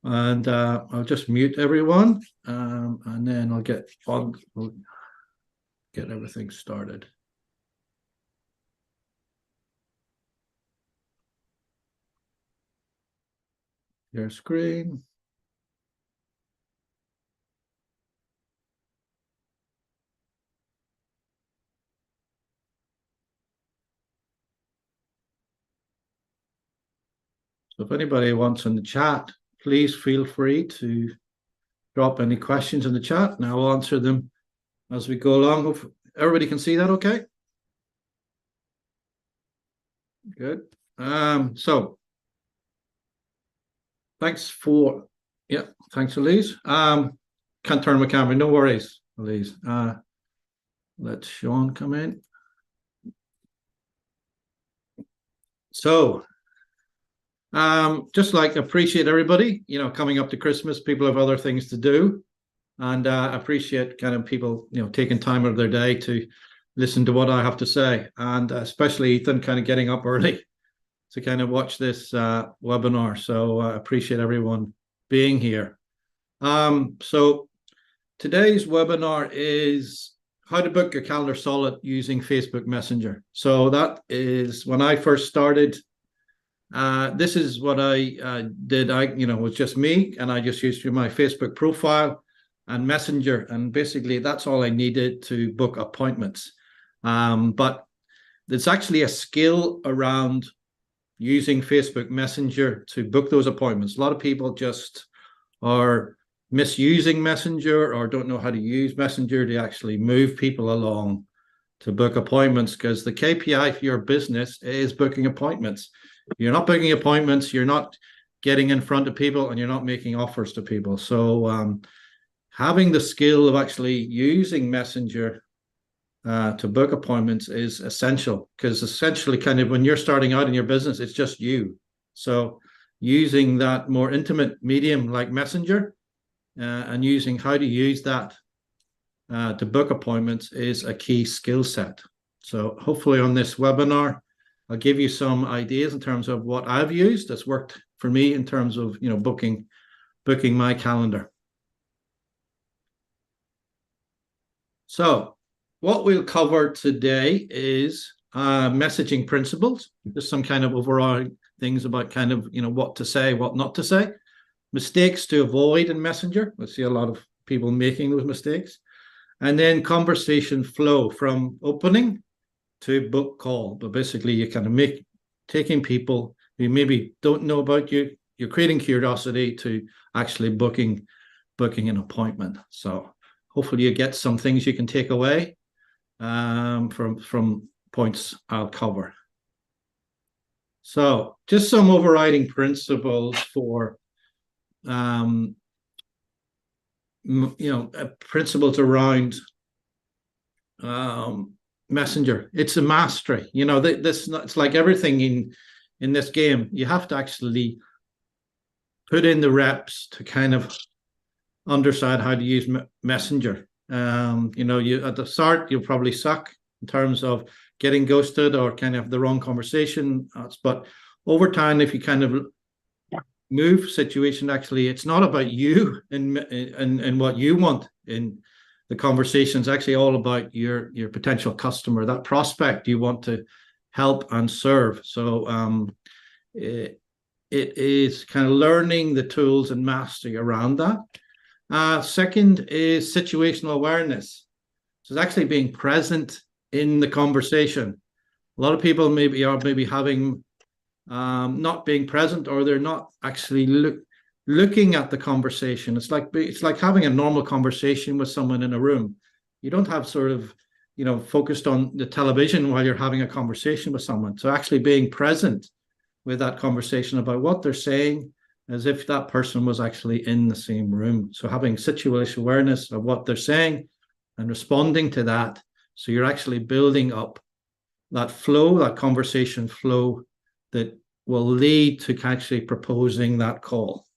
And I'll just mute everyone, and then we'll get everything started. Your screen. So if anybody wants in the chat, please feel free to drop any questions in the chat, and I'll answer them as we go along. Hope everybody can see that okay? Good. So thanks, Elise. Can't turn my camera, no worries, Elise. Let Sean come in. So just like appreciate everybody, coming up to Christmas, people have other things to do, and appreciate kind of people, taking time out of their day to listen to what I have to say, and especially Ethan kind of getting up early to kind of watch this webinar. So I appreciate everyone being here. So today's webinar is how to book your calendar solid using Facebook Messenger. So that is when I first started. This is what I did. Was just me, and I just used my Facebook profile and Messenger, and basically that's all I needed to book appointments. But there's actually a skill around using Facebook Messenger to book those appointments. A lot of people just are misusing Messenger or don't know how to use Messenger to actually move people along to book appointments, because the KPI for your business is booking appointments. If you're not booking appointments, you're not getting in front of people, and you're not making offers to people. So having the skill of actually using Messenger to book appointments is essential, because essentially kind of when you're starting out in your business, it's just you. So using that more intimate medium like Messenger and using how to use that to book appointments is a key skill set. So hopefully on this webinar, I'll give you some ideas in terms of what I've used that's worked for me in terms of booking my calendar. So what we'll cover today is messaging principles, just some kind of overall things about kind of what to say, what not to say, mistakes to avoid in Messenger. I see a lot of people making those mistakes, and then conversation flow from opening to book call. But basically, you kind of taking people who maybe don't know about you, you're creating curiosity to actually booking an appointment. So hopefully you get some things you can take away from points I'll cover. So just some overriding principles for principles around Messenger. It's a mastery. It's like everything in this game. You have to actually put in the reps to kind of understand how to use Messenger. You at the start you'll probably suck in terms of getting ghosted or kind of the wrong conversation, but over time, if you kind of move situation, actually it's not about you and what you want in the conversation. It's actually all about your potential customer, that prospect you want to help and serve. So it is kind of learning the tools and mastering around that. Second is situational awareness. So it's actually being present in the conversation. A lot of people maybe are having not being present, or they're not actually looking at the conversation. It's like having a normal conversation with someone in a room. You don't have sort of focused on the television while you're having a conversation with someone. So actually being present with that conversation about what they're saying, as if that person was actually in the same room. So having situational awareness of what they're saying and responding to that. So you're actually building up that flow, that conversation flow that will lead to actually proposing that call.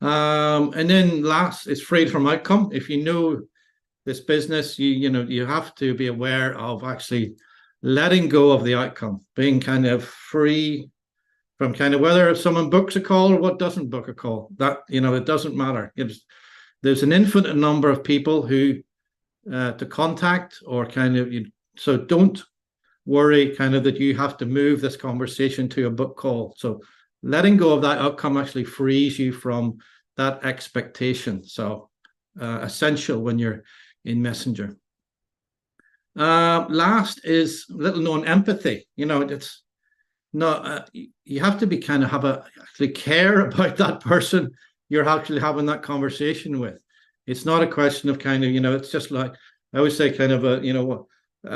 And then last is freed from outcome. If you know this business, you have to be aware of actually letting go of the outcome, being kind of free from kind of whether someone books a call or what doesn't book a call. That, it doesn't matter. There's an infinite number of people who to contact, or kind of, so don't worry kind of that you have to move this conversation to a book call. So letting go of that outcome actually frees you from that expectation. So essential when you're in Messenger. Last is little known empathy. It's not, you have to be kind of actually care about that person you're actually having that conversation with. It's not a question of kind of, it's just like, I always say kind of a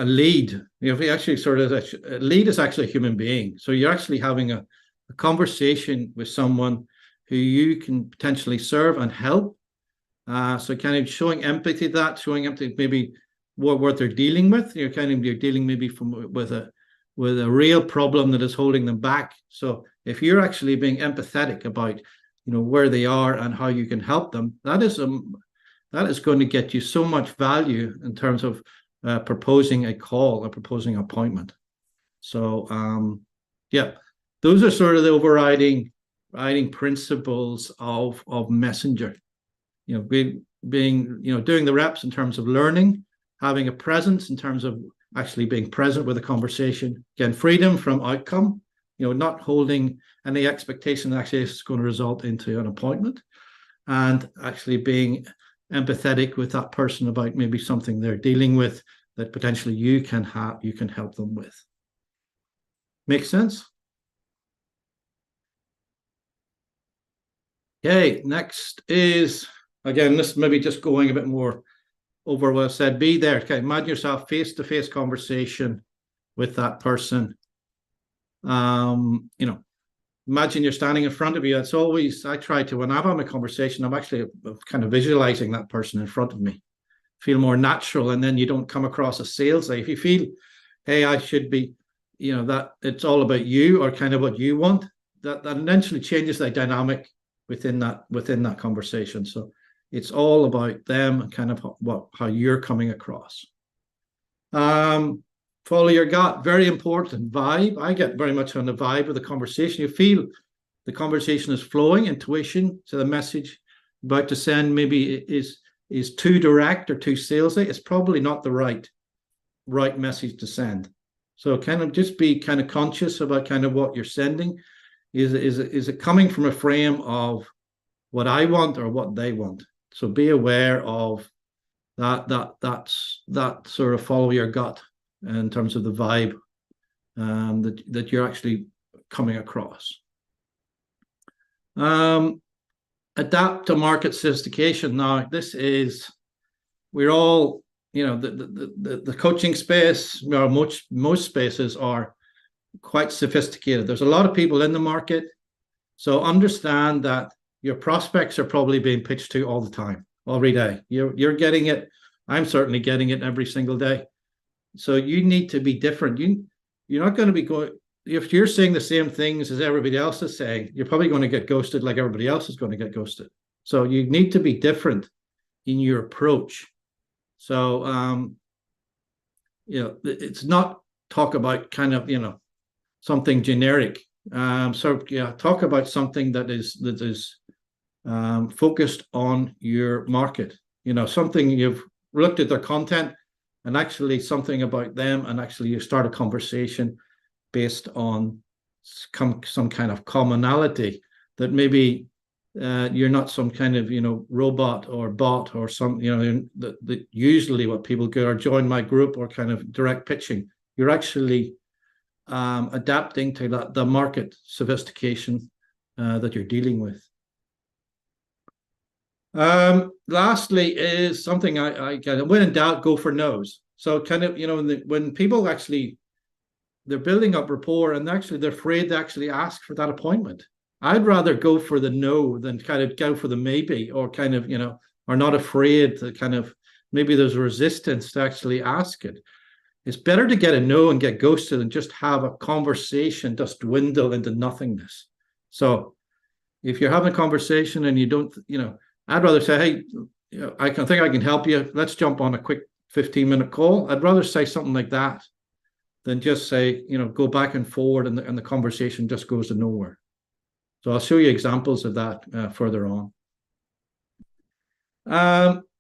lead. If you actually a lead is actually a human being. So you're actually having a conversation with someone who you can potentially serve and help. So kind of showing empathy, maybe what they're dealing with. You're dealing maybe with a real problem that is holding them back. So if you're actually being empathetic about, where they are and how you can help them, that is going to get you so much value in terms of proposing a call or proposing an appointment. So yeah, those are sort of the overriding principles of Messenger. Doing the reps in terms of learning, having a presence in terms of actually being present with a conversation. Again, freedom from outcome, not holding any expectation that actually is going to result into an appointment, and actually being empathetic with that person about maybe something they're dealing with that potentially you can help them with. Make sense? Okay, next is, again, this maybe just going a bit more over what I said. Be there. Okay, imagine yourself face-to-face conversation with that person. Imagine you're standing in front of you. It's always, I try to, when I'm having a conversation, I'm actually kind of visualizing that person in front of me. Feel more natural, and then you don't come across as salesy. If you feel, hey, I should be, that it's all about you or kind of what you want, that eventually changes the dynamic within that conversation. So it's all about them and kind of how you're coming across. Follow your gut, very important. Vibe, I get very much on the vibe of the conversation. You feel the conversation is flowing, intuition, so the message about to send maybe is too direct or too salesy. It's probably not the right message to send. So kind of just be kind of conscious about kind of what you're sending. Is it coming from a frame of what I want or what they want? So be aware of that sort of follow your gut in terms of the vibe that you're actually coming across. Adapt to market sophistication. Now, this is, we're all, the coaching space, most spaces are quite sophisticated. There's a lot of people in the market. So understand that your prospects are probably being pitched to all the time, every day. You're getting it. I'm certainly getting it every single day. So you need to be different. You're not going to be going, if you're saying the same things as everybody else is saying, you're probably going to get ghosted like everybody else is going to get ghosted. So you need to be different in your approach. So, it's not talk about kind of, something generic. So yeah, talk about something that is focused on your market. Something you've looked at their content and actually something about them, and actually you start a conversation based on some kind of commonality that maybe you're not some kind of robot or bot or some that usually what people do are join my group or kind of direct pitching. You're actually adapting to the market sophistication that you're dealing with. Lastly is something I kind of, when in doubt, go for no's. So kind of, when people actually, they're building up rapport and actually they're afraid to actually ask for that appointment. I'd rather go for the no than kind of go for the maybe, or kind of, are not afraid to kind of, maybe there's a resistance to actually ask it. It's better to get a no and get ghosted than just have a conversation just dwindle into nothingness. So if you're having a conversation and you don't, I'd rather say, hey, I think I can help you. Let's jump on a quick 15-minute call. I'd rather say something like that than just say, go back and forward, and the conversation just goes to nowhere. So I'll show you examples of that further on.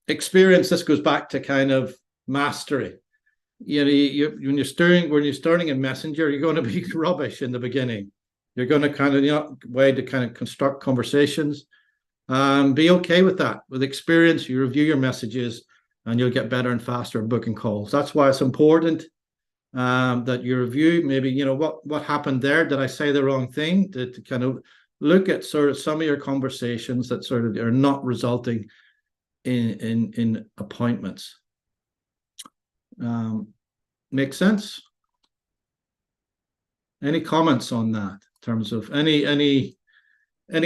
Experience. This goes back to kind of mastery. When you're starting in Messenger, you're going to be rubbish in the beginning. You're going to kind of way to kind of construct conversations. Be okay with that. With experience, you review your messages, and you'll get better and faster at booking calls. That's why it's important that you review maybe what happened there. Did I say the wrong thing? To kind of look at sort of some of your conversations that sort of are not resulting in appointments. Make sense? Any comments on that in terms of any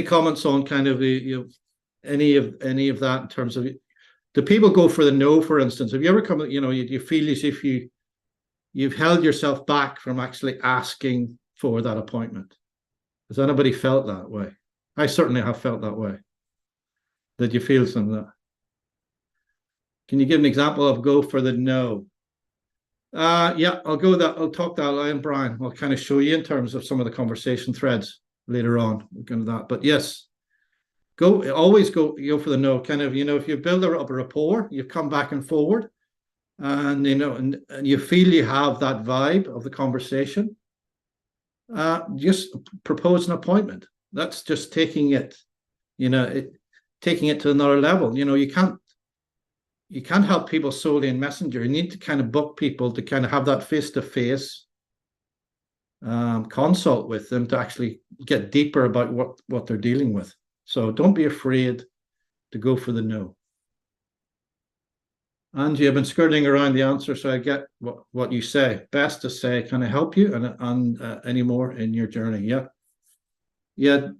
comments on kind of any of that in terms of, do people go for the no, for instance? Have you ever come, you feel as if you've held yourself back from actually asking for that appointment? Has anybody felt that way? I certainly have felt that way. Did you feel some of that? Can you give an example of go for the no? Yeah, I'll talk that line, Brian. I'll kind of show you in terms of some of the conversation threads later on. We're going to that. But yes, always go for the no. Kind of, if you build up a rapport, you come back and forward, and and you feel you have that vibe of the conversation, just propose an appointment. That's just taking it to another level. You can't help people solely in Messenger. You need to kind of book people to kind of have that face-to-face consult with them to actually get deeper about what they're dealing with. So don't be afraid to go for the no. Angie, I've been skirting around the answer, so I get what you say. Best to say, can I help you and any more in your journey? Yeah.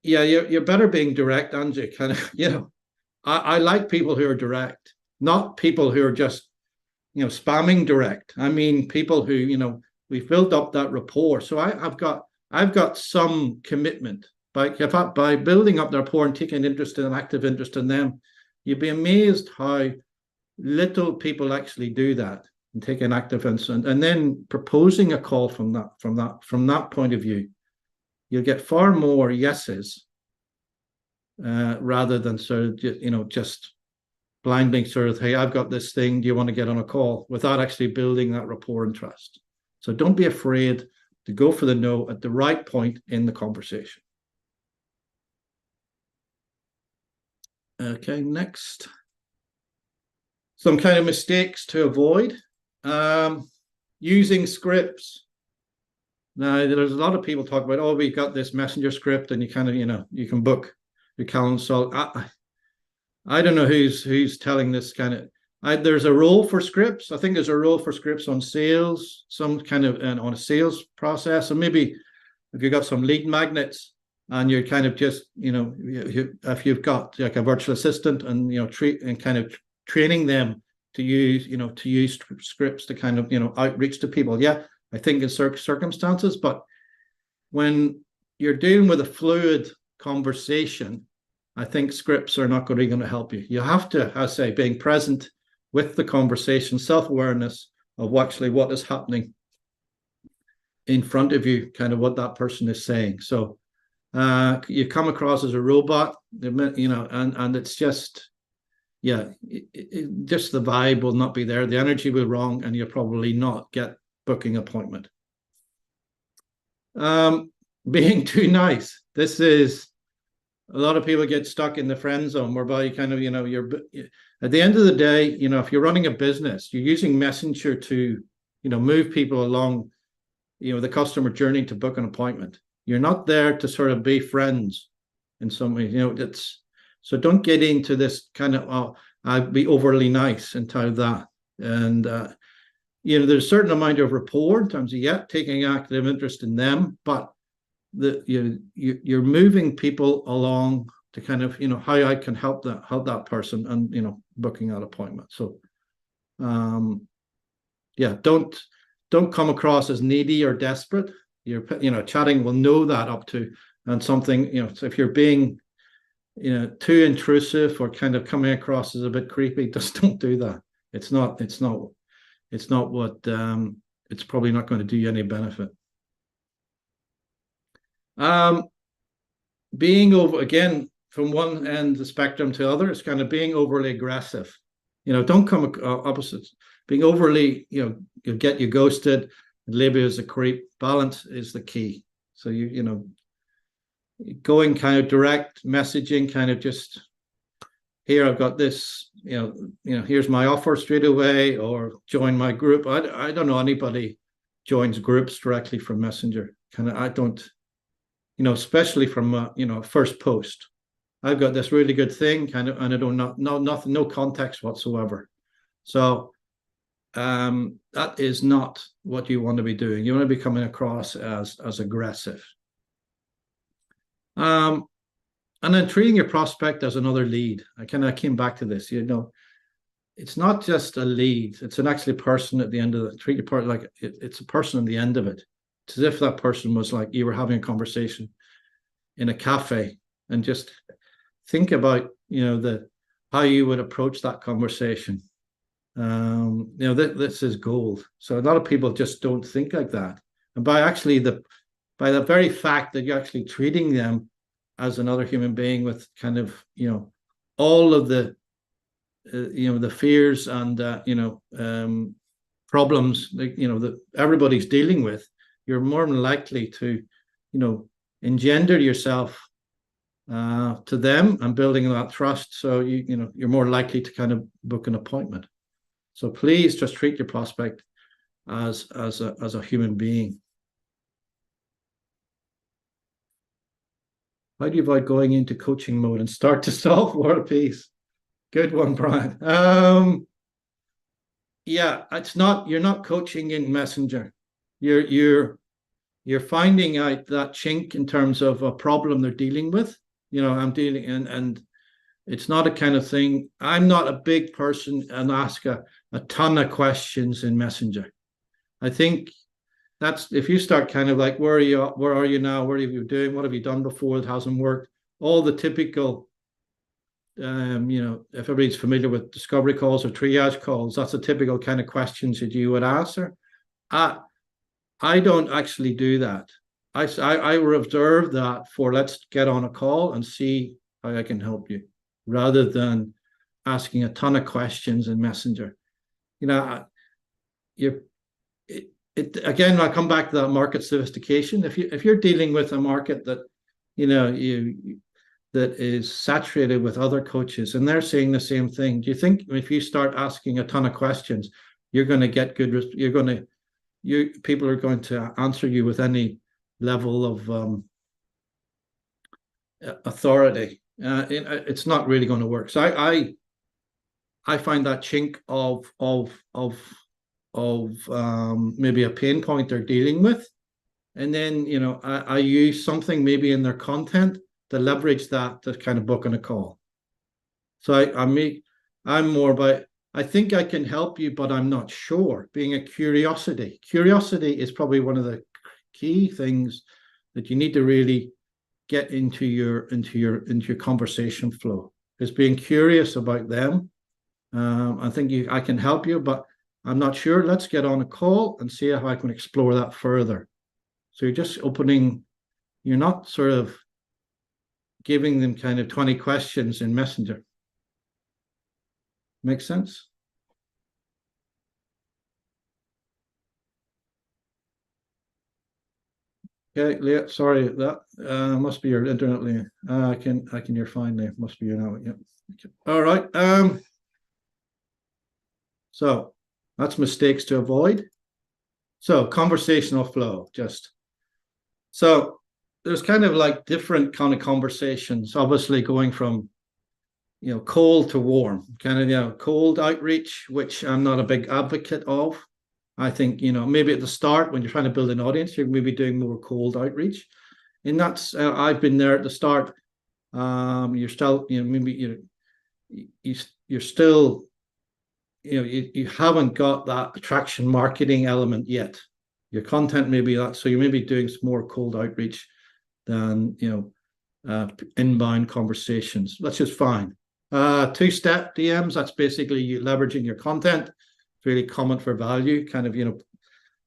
You're better being direct, Angie. Kind of, I like people who are direct, not people who are just, spamming direct. I mean, people who, we've built up that rapport. So I've got some commitment by building up the rapport and taking an active interest in them. You'd be amazed how little people actually do that and take an active interest, and then proposing a call from that point of view. You'll get far more yeses. Rather than sort of, just blindly sort of, hey, I've got this thing, do you want to get on a call, without actually building that rapport and trust. So don't be afraid to go for the no at the right point in the conversation. Okay, next. Some kind of mistakes to avoid. Using scripts. Now, there's a lot of people talk about, oh, we've got this Messenger script, and you kind of, you can book your calendar. So I don't know who's telling this kind of. There's a role for scripts. I think there's a role for scripts on sales, some kind of on a sales process. And maybe if you've got some lead magnets and you're kind of just, if you've got like a virtual assistant and kind of training them to use scripts to kind of outreach to people. Yeah, I think in certain circumstances, but when you're dealing with a fluid conversation, I think scripts are not really going to help you. You have to, I say, being present with the conversation, self-awareness of actually what is happening in front of you, kind of what that person is saying. So you come across as a robot, and it's just, just the vibe will not be there. The energy will be wrong, and you'll probably not get booking appointment. Being too nice. This is, a lot of people get stuck in the friend zone, whereby you kind of, you're at the end of the day, if you're running a business, you're using Messenger to, move people along, the customer journey to book an appointment. You're not there to sort of be friends in some way, so don't get into this kind of, I'd be overly nice into that. And, there's a certain amount of rapport in terms of, taking active interest in them, but you're moving people along to kind of, how I can help that person and, booking that appointment. So, don't come across as needy or desperate. Chatting will know that up to, and something, so if you're being, too intrusive or kind of coming across as a bit creepy, just don't do that. It's not what it's probably not going to do you any benefit. Being over, again, from one end of the spectrum to the other, it's kind of being overly aggressive. Don't come opposites. Being overly, you'll get you ghosted, and label you as a creep. Balance is the key. So going kind of direct messaging, kind of just, here, I've got this, here's my offer straight away, or join my group. I don't know anybody joins groups directly from Messenger. I don't, especially from a first post. I've got this really good thing, and I don't know nothing, no context whatsoever. So that is not what you want to be doing. You want to be coming across as aggressive. And then treating your prospect as another lead. I kind of came back to this. It's not just a lead. It's an actually person at the end of the treat your part like it's a person at the end of it. It's as if that person was like you were having a conversation in a cafe, and just think about how you would approach that conversation. This is gold. So a lot of people just don't think like that. And by the very fact that you're actually treating them as another human being with kind of all of the the fears and problems that everybody's dealing with, you're more than likely to engender yourself to them and building that trust. So you're more likely to kind of book an appointment. So please just treat your prospect as a human being. How do you avoid going into coaching mode and start to solve world peace? Good one, Brian. Yeah, you're not coaching in Messenger. You're finding out that chink in terms of a problem they're dealing with. I'm dealing and it's not a kind of thing. I'm not a big person and ask a ton of questions in Messenger. I think that's if you start kind of like, where are you now? What are you doing? What have you done before that hasn't worked? All the typical, if everybody's familiar with discovery calls or triage calls, that's a typical kind of questions that you would answer. I don't actually do that. I reserve that for let's get on a call and see how I can help you, rather than asking a ton of questions in Messenger. Again, I come back to that market sophistication. If you're dealing with a market that that is saturated with other coaches and they're saying the same thing, do you think if you start asking a ton of questions, you're going to get good? People are going to answer you with any level of authority. It's not really going to work. So I find that chink of maybe a pain point they're dealing with, and then I use something maybe in their content to leverage that to kind of book on a call. So I'm more about, I think I can help you, but I'm not sure. Being a curiosity is probably one of the key things that you need to really get into your conversation flow, is being curious about them. I think I can help you, but I'm not sure. Let's get on a call and see if I can explore that further. So you're just opening, you're not sort of giving them kind of 20 questions in Messenger. Make sense? Okay, Leah, sorry, that must be your internet, Leah. I can hear fine there. Must be your now. Yeah. Okay. All right. So that's mistakes to avoid. So conversational flow, so there's kind of like different kind of conversations, obviously going from cold to warm, kind of cold outreach, which I'm not a big advocate of. I think maybe at the start when you're trying to build an audience, you're maybe doing more cold outreach, and that's I've been there at the start. You're still maybe you're still you haven't got that attraction marketing element yet. Your content may be that, so you may be doing some more cold outreach than inbound conversations. That's just fine. Two-step DMs, that's basically you leveraging your content, really comment for value, kind of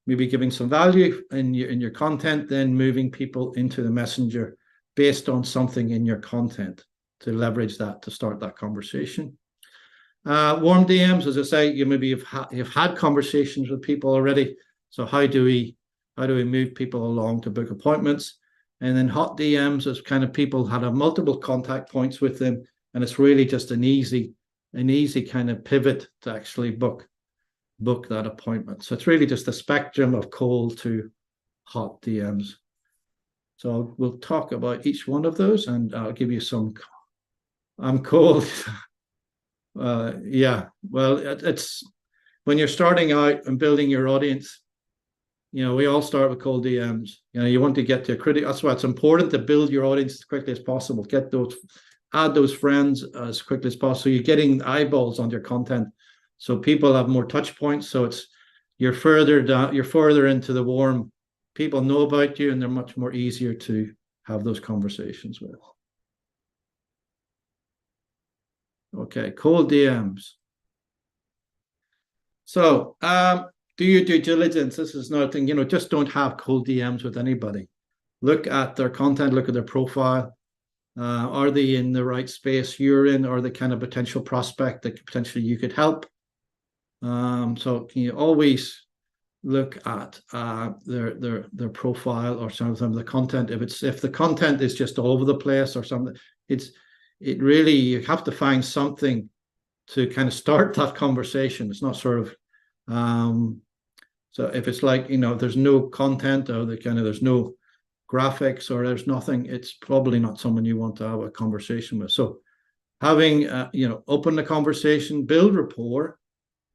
maybe giving some value in your content, then moving people into the messenger based on something in your content to leverage that to start that conversation. Warm DMs, as I say, you've had conversations with people already. So how do we move people along to book appointments? And then hot DMs is kind of people had a multiple contact points with them, and it's really just an easy kind of pivot to actually book that appointment. So it's really just a spectrum of cold to hot DMs. So we'll talk about each one of those, and I'll give you some. I'm cold. Yeah, well, it's when you're starting out and building your audience, we all start with cold DMs. You want to get to a critical. That's why it's important to build your audience as quickly as possible. Add those friends as quickly as possible. You're getting eyeballs on your content, so people have more touch points. So you're further down, you're further into the warm. People know about you, and they're much more easier to have those conversations with. Okay, cold DMs. So, do your due diligence. This is another thing, just don't have cold DMs with anybody. Look at their content, look at their profile. Are they in the right space you're in, or the kind of potential prospect that potentially you could help? So can you always look at their profile or some of the content. If the content is just all over the place or something, you have to find something to kind of start that conversation. It's not sort of so if it's like there's no content or there's no graphics or there's nothing, it's probably not someone you want to have a conversation with. So having open the conversation, build rapport,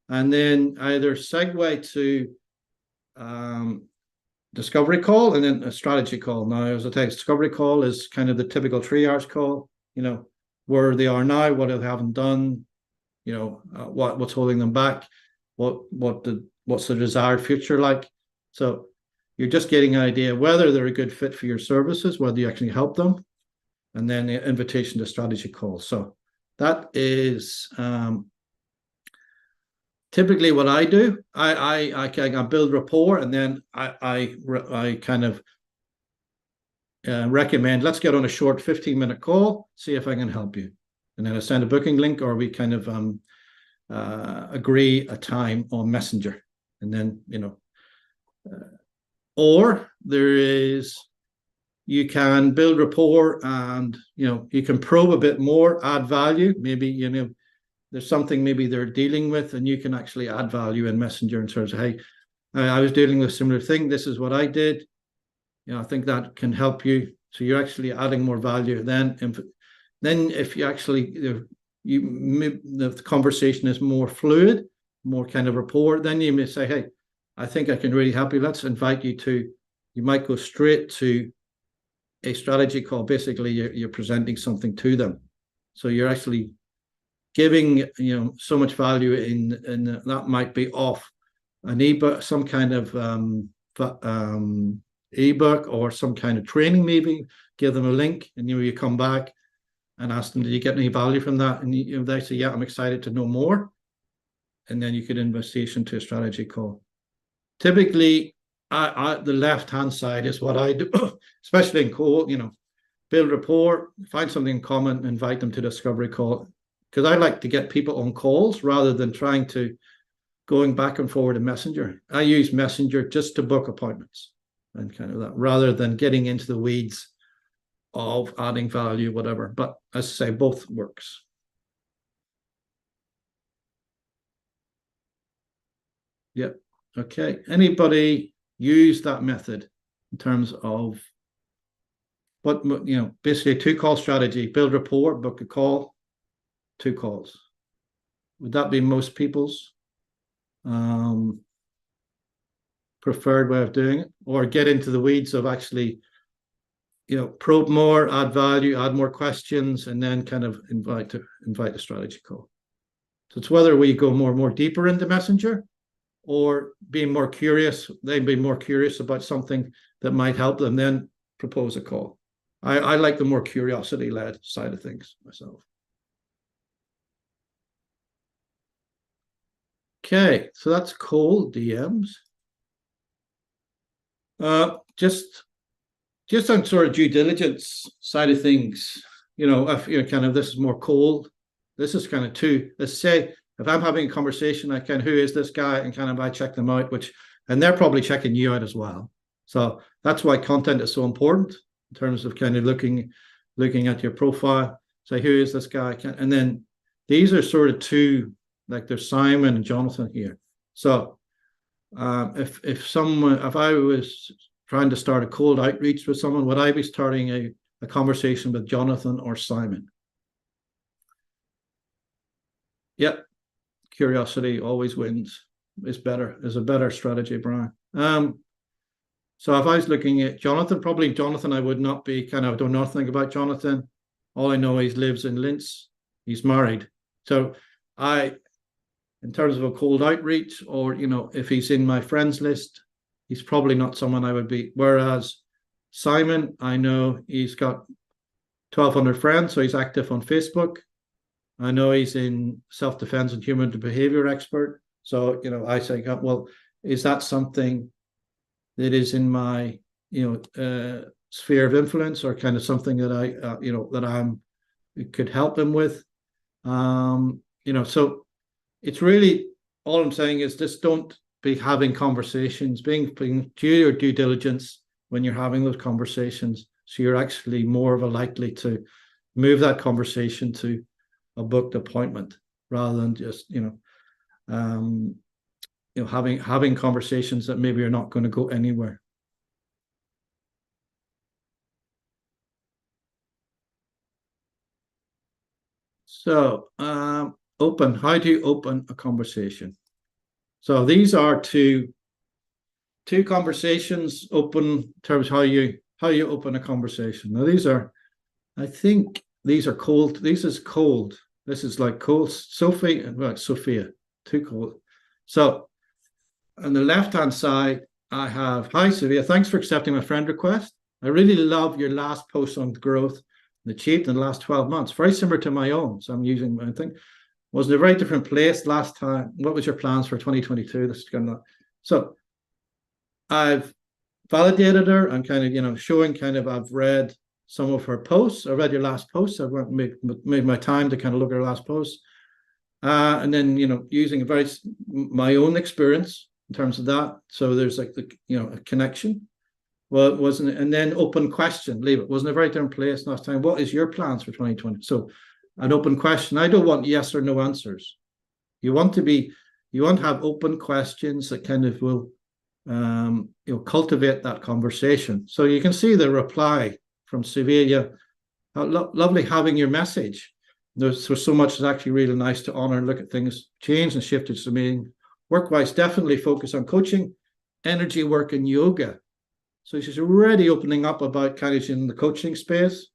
and then either segue to discovery call and then a strategy call. Now, as I tell you, discovery call is kind of the typical triage call, where they are now, what they haven't done, what's holding them back, what's the desired future like. So you're just getting an idea whether they're a good fit for your services, whether you actually help them, and then the invitation to strategy call. So that is typically what I do. I build rapport, and then I kind of recommend, let's get on a short 15-minute call, see if I can help you. And then I send a booking link, or we kind of agree a time on Messenger. And then, or you can build rapport and, you can probe a bit more, add value. Maybe, there's something maybe they're dealing with, and you can actually add value in Messenger in terms of, hey, I was dealing with a similar thing. This is what I did. I think that can help you. So you're actually adding more value. Then if you actually, the conversation is more fluid, more kind of rapport, then you may say, hey, I think I can really help you. Let's invite you to, you might go straight to a strategy call. Basically, you're presenting something to them. So you're actually giving, so much value in that might be off an ebook, some kind of ebook or some kind of training, maybe give them a link, and you come back and ask them, did you get any value from that? And they say, yeah, I'm excited to know more. And then you could invitation to a strategy call. Typically, the left-hand side is what I do, especially in call, build rapport, find something in common, invite them to discovery call. Because I like to get people on calls rather than trying to going back and forward in Messenger. I use Messenger just to book appointments and kind of that, rather than getting into the weeds of adding value, whatever. But as I say, both works. Yep. Okay. Anybody use that method in terms of what, basically a 2-call strategy, build rapport, book a call, 2 calls. Would that be most people's preferred way of doing it? Or get into the weeds of actually, probe more, add value, add more questions, and then kind of invite a strategy call. So it's whether we go more deeper into Messenger, or being more curious, they'd be more curious about something that might help them, then propose a call. I like the more curiosity-led side of things myself. Okay, so that's cold DMs. Just on sort of due diligence side of things, if you're kind of, this is more cold. This is kind of two. Let's say if I'm having a conversation, I can, who is this guy, and kind of I check them out, and they're probably checking you out as well. So that's why content is so important in terms of kind of looking at your profile. Say, who is this guy? And then these are sort of two, like there's Simon and Jonathan here. So if I was trying to start a cold outreach with someone, would I be starting a conversation with Jonathan or Simon? Yep. Curiosity always wins. Is a better strategy, Brian. So if I was looking at Jonathan, probably Jonathan, I would not be I don't know nothing about Jonathan. All I know, he lives in Linz. He's married. So in terms of a cold outreach, or, if he's in my friends list, he's probably not someone I would be. Whereas Simon, I know he's got 1,200 friends, so he's active on Facebook. I know he's in self-defense and human behavior expert. So, I say, well, is that something that is in my, sphere of influence, or kind of something that I could help him with? So it's really, all I'm saying is, just don't be having conversations, being do your due diligence when you're having those conversations, so you're actually more of a likely to move that conversation to a booked appointment, rather than just having conversations that maybe are not going to go anywhere. So open. How do you open a conversation? So these are two conversations open in terms of how you open a conversation. Now I think these are cold. This is cold. This is like cold. Sophia, too cold. So on the left-hand side, I have, hi, Sophia, thanks for accepting my friend request. I really love your last post on growth achieved in the last 12 months. Very similar to my own. So I'm using my thing. Was in a very different place last time. What was your plans for 2022? This is kind of, so I've validated her and kind of, showing kind of, I've read some of her posts. I read your last post. I went made my time to kind of look at her last post. And then, using my own experience in terms of that. So there's like a connection. Well, it wasn't, and then open question, leave it. Wasn't a very different place last time. What is your plans for 2020? So an open question. I don't want yes or no answers. You want to have open questions that kind of will, cultivate that conversation. So you can see the reply from Sevilla. Lovely having your message. There's so much that's actually really nice to honor and look at things change and shifted to meaning. Work-wise, definitely focus on coaching, energy work, and yoga. So she's already opening up about kind of in the coaching space.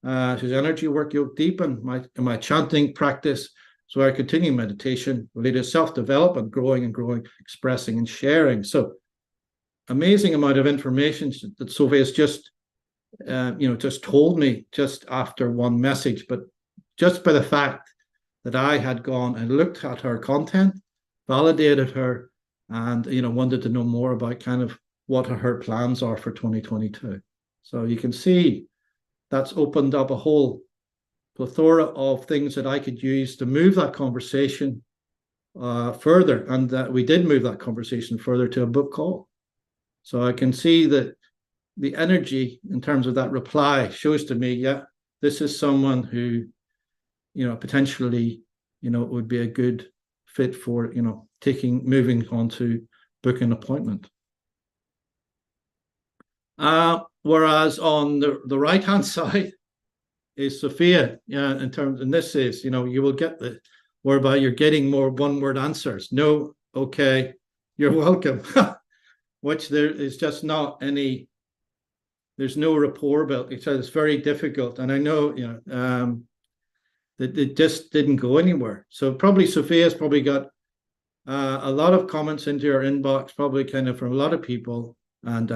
She's energy work, yoga, deepen my chanting practice. So I continue meditation related to self-development, growing, expressing and sharing. So amazing amount of information that Sophia's just told me just after one message, but just by the fact that I had gone and looked at her content, validated her, and wanted to know more about kind of what her plans are for 2022. So you can see that's opened up a whole plethora of things that I could use to move that conversation further, and that we did move that conversation further to a book call. So I can see that the energy in terms of that reply shows to me, yeah, this is someone who, potentially, would be a good fit for, moving on to book an appointment. Whereas on the right-hand side is Sophia, and this is, you will get whereby you're getting more one-word answers. No, okay, you're welcome, which there is just not any, there's no rapport built. It's very difficult. And I know, that it just didn't go anywhere. So probably Sophia's probably got a lot of comments into her inbox, probably kind of from a lot of people. And,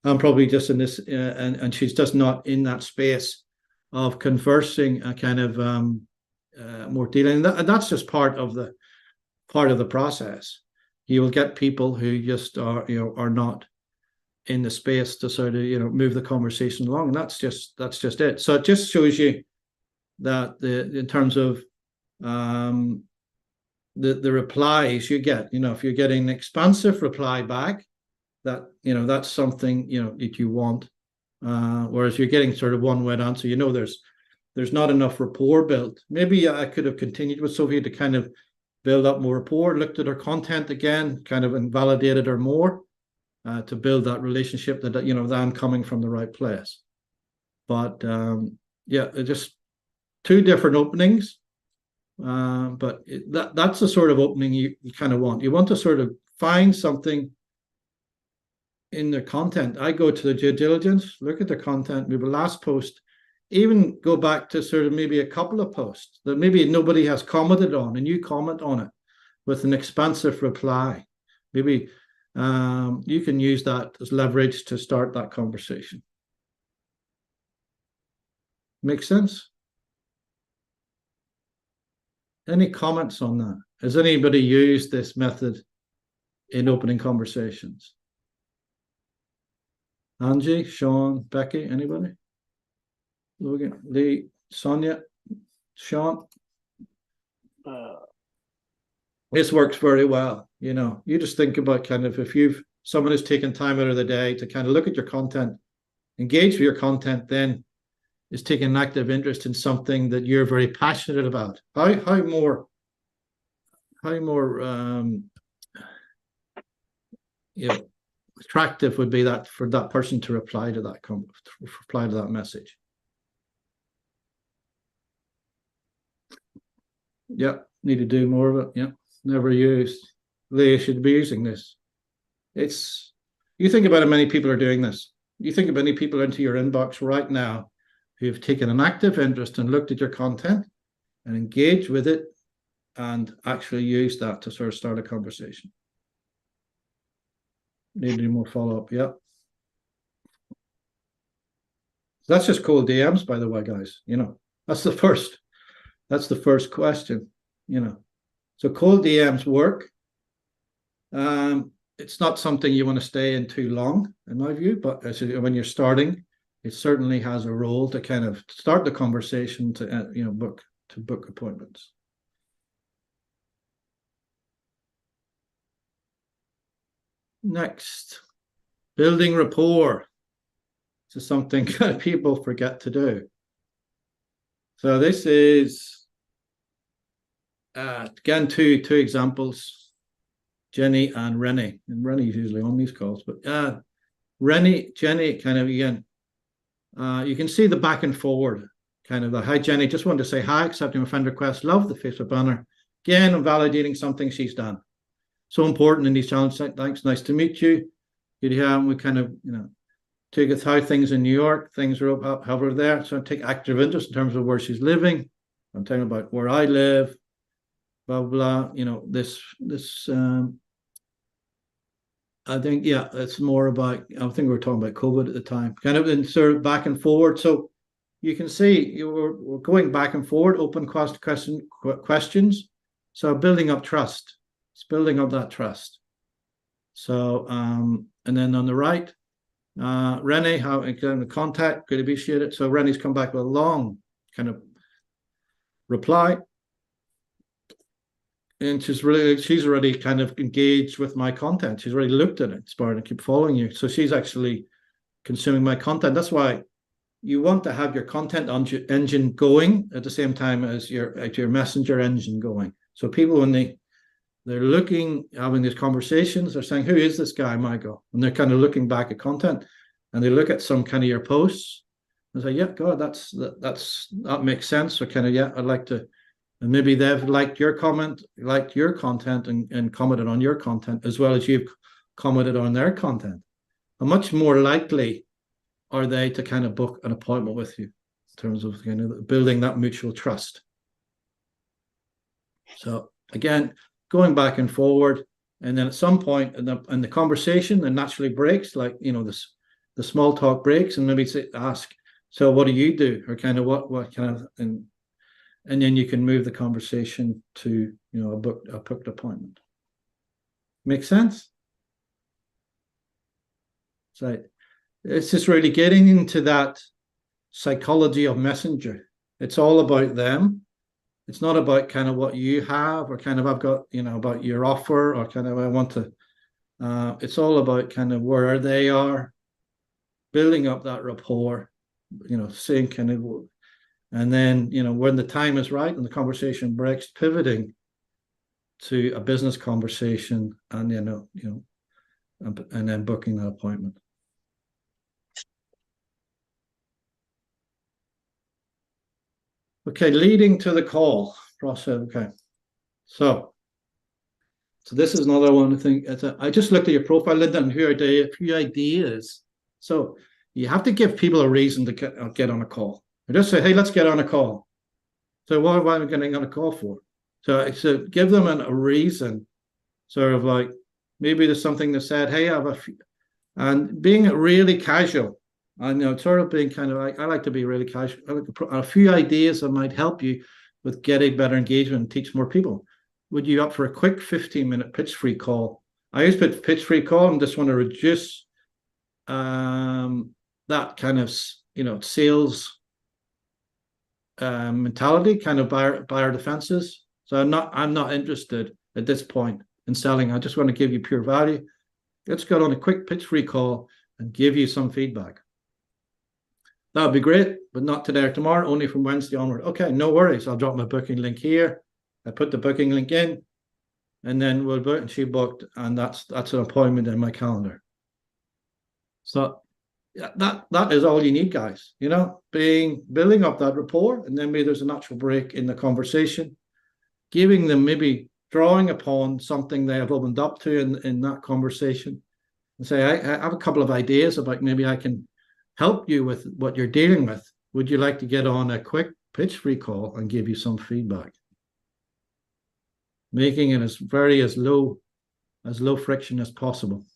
I'm probably just in this, and she's just not in that space of conversing a kind of more dealing. And that's just part of the process. You will get people who just are, are not in the space to sort of move the conversation along. And that's just it. So it just shows you that in terms of the replies you get, if you're getting an expansive reply back, that's something that you want. Whereas you're getting sort of one word answer, there's not enough rapport built. Maybe I could have continued with Sophie to kind of build up more rapport, looked at her content again, kind of invalidated her more, to build that relationship that that I'm coming from the right place. But just two different openings. But that's the sort of opening you kind of want. You want to sort of find something in their content. I go to the due diligence, look at the content, maybe last post, even go back to sort of maybe a couple of posts that maybe nobody has commented on, and you comment on it with an expansive reply. Maybe you can use that as leverage to start that conversation. Make sense? Any comments on that? Has anybody used this method in opening conversations? Angie, Sean, Becky, anybody? Logan, Lee, Sonia, Sean? This works very well. You just think about kind of if someone has taken time out of the day to kind of look at your content, engage with your content, then is taking an active interest in something that you're very passionate about. How more attractive would be that for that person to reply to that message? Yeah, need to do more of it. Yeah, never used. They should be using this. You think about how many people are doing this. You think about how many people into your inbox right now who've taken an active interest and looked at your content and engaged with it and actually used that to sort of start a conversation. Need to do more follow-up. Yeah. That's just cold DMs, by the way, guys. That's the first question. So cold DMs work. It's not something you want to stay in too long, in my view, but when you're starting, it certainly has a role to kind of start the conversation to book appointments. Next, building rapport. This is something that people forget to do. So this is again two examples, Jenny and Rennie. And Rennie's usually on these calls, but Jenny kind of again. You can see the back and forward, kind of the hi Jenny, just wanted to say hi, accepting a friend request, love the Facebook banner. Again, I'm validating something she's done. So important in these challenges. Thanks, nice to meet you. We kind of, take us how things in New York, things are up over there. So I take active interest in terms of where she's living. I'm talking about where I live, blah, blah, this I think, it's more about, I think we were talking about COVID at the time, kind of in sort of back and forward. So you can see we're going back and forward, open questions. So building up trust. It's building up that trust. So, and then on the right, Rennie, how the contact, could appreciate it. So Rennie's come back with a long kind of reply. And she's already kind of engaged with my content. She's already looked at it, inspired to keep following you. So she's actually consuming my content. That's why you want to have your content engine going at the same time as your messenger engine going. So people, when they're looking, having these conversations, they're saying, who is this guy, Michael? And they're kind of looking back at content, and they look at some kind of your posts and say, yeah, God, that makes sense. So kind of, I'd like to. And maybe they've liked your comment, liked your content, and commented on your content as well as you've commented on their content. How much more likely are they to kind of book an appointment with you in terms of building that mutual trust? So again, going back and forward, and then at some point in the conversation, there naturally breaks, like the small talk breaks, and maybe ask, so what do you do, or kind of what kind of and then you can move the conversation to a booked appointment. Make sense? So it's just really getting into that psychology of messenger. It's all about them. It's not about kind of what you have or kind of I've got, about your offer or kind of I want to. It's all about kind of where they are, building up that rapport, saying kind of, and then when the time is right and the conversation breaks, pivoting to a business conversation, and and then booking that appointment. Okay, leading to the call process. Okay, so this is another one. I think I just looked at your profile, Linda, and here are a few ideas. So you have to give people a reason to get on a call. I just say, hey, let's get on a call. So what am I getting on a call for? So give them a reason, sort of like maybe there's something that said, hey, I have and being really casual. I sort of being kind of I like to be really casual. I like a few ideas that might help you with getting better engagement and teach more people. Would you up for a quick 15-minute pitch free call? I use pitch free call and just want to reduce that kind of sales mentality, kind of buyer defenses. So I'm not interested at this point in selling. I just want to give you pure value. Let's get on a quick pitch free call and give you some feedback. That would be great, but not today or tomorrow, only from Wednesday onward. Okay, no worries. I'll drop my booking link here. I put the booking link in, and then we'll book, and she booked, and that's an appointment in my calendar. So that is all you need, guys. Building up that rapport, and then maybe there's a natural break in the conversation, giving them maybe drawing upon something they have opened up to in that conversation, and say, I have a couple of ideas about maybe I can help you with what you're dealing with. Would you like to get on a quick pitch free call and give you some feedback? Making it as low friction as possible.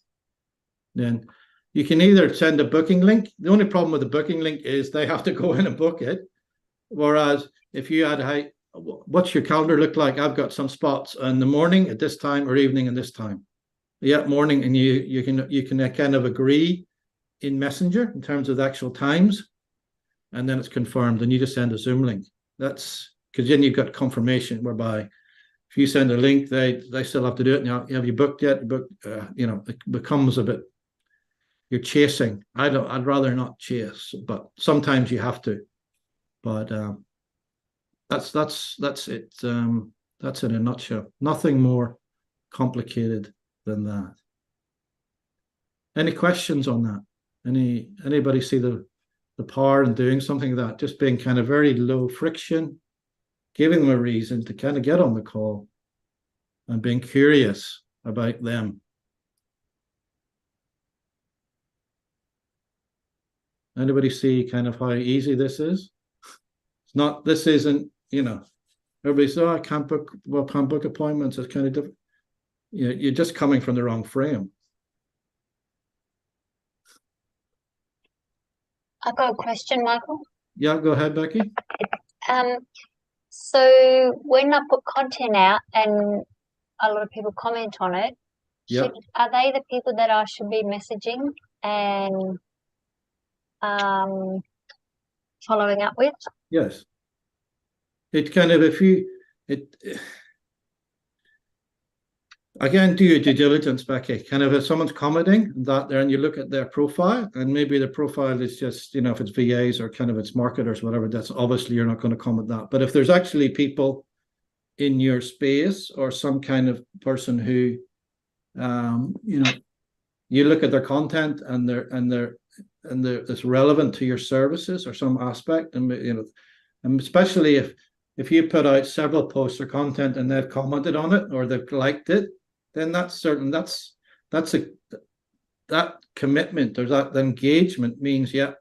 Then you can either send a booking link. The only problem with the booking link is they have to go in and book it. Whereas if you had, hey, what's your calendar look like? I've got some spots in the morning at this time or evening at this time. Yeah, morning, and you can kind of agree in Messenger in terms of the actual times, and then it's confirmed, and you just send a Zoom link. That's because then you've got confirmation whereby if you send a link, they still have to do it. Now, have you booked yet? It becomes a bit, you're chasing. I'd rather not chase, but sometimes you have to. But that's it. That's in a nutshell. Nothing more complicated than that. Any questions on that? Anybody see the power in doing something like that? Just being kind of very low friction, giving them a reason to kind of get on the call, and being curious about them. Anybody see kind of how easy this is? It's not. This isn't. Everybody says, "Oh, I can't book appointments." It's kind of different. You're just coming from the wrong frame. I've got a question, Michael. Yeah, go ahead, Becky. So when I put content out and a lot of people comment on it, are they the people that I should be messaging and following up with? Yes. It kind of, again, do your due diligence, Becky. Kind of if someone's commenting that there and you look at their profile, and maybe the profile is just, if it's VAs or kind of it's marketers, whatever, that's obviously you're not going to comment that. But if there's actually people in your space or some kind of person who, you look at their content and it's relevant to your services or some aspect, and especially if you put out several posts or content and they've commented on it or they've liked it, then that commitment or that engagement means, yeah,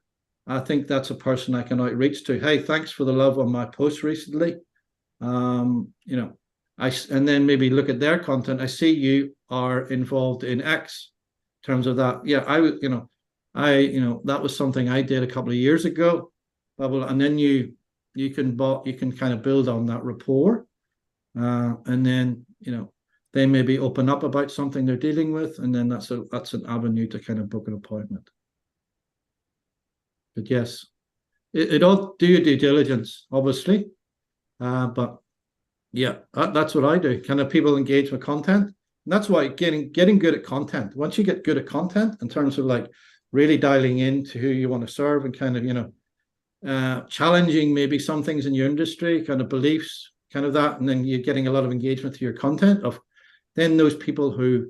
I think that's a person I can outreach to. Hey, thanks for the love on my post recently. And then maybe look at their content. I see you are involved in X in terms of that. Yeah, that was something I did a couple of years ago. And then you can kind of build on that rapport. And then, they maybe open up about something they're dealing with, and then that's an avenue to kind of book an appointment. But yes, it all do your due diligence, obviously. But yeah, that's what I do. Kind of people engage with content. And that's why getting good at content. Once you get good at content in terms of like really dialing into who you want to serve and kind of, challenging maybe some things in your industry, kind of beliefs, kind of that, and then you're getting a lot of engagement through your content of then those people who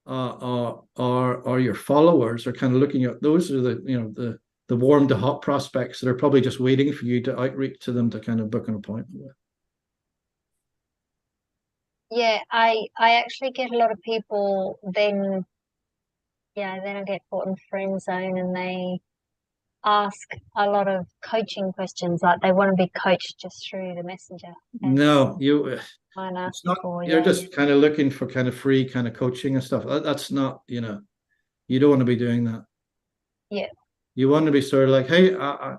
are your followers are kind of looking at those are the warm to hot prospects that are probably just waiting for you to outreach to them to kind of book an appointment with. Yeah, I actually get a lot of people then I get caught in friend zone and they ask a lot of coaching questions, like they want to be coached just through the messenger. No, It's not, you're just kind of looking for kind of free kind of coaching and stuff. That's not, you don't want to be doing that. Yeah. You want to be sort of like, hey, I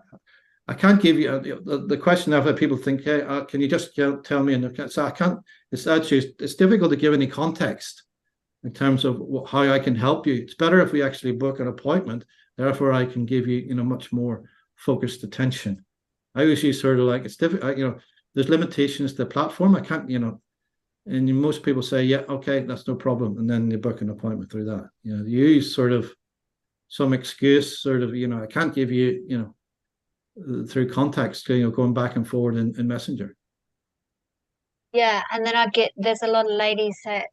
can't give you the question I've had people think, hey, can you just tell me? And so I can't. It's difficult to give any context in terms of how I can help you. It's better if we actually book an appointment. Therefore, I can give you, much more focused attention. I usually sort of like it's difficult. There's limitations to the platform. I can't, and most people say, yeah, okay, that's no problem, and then you book an appointment through that. You use sort of some excuse, sort of, I can't give you, through context, going back and forward in Messenger. Yeah, and then there's a lot of ladies that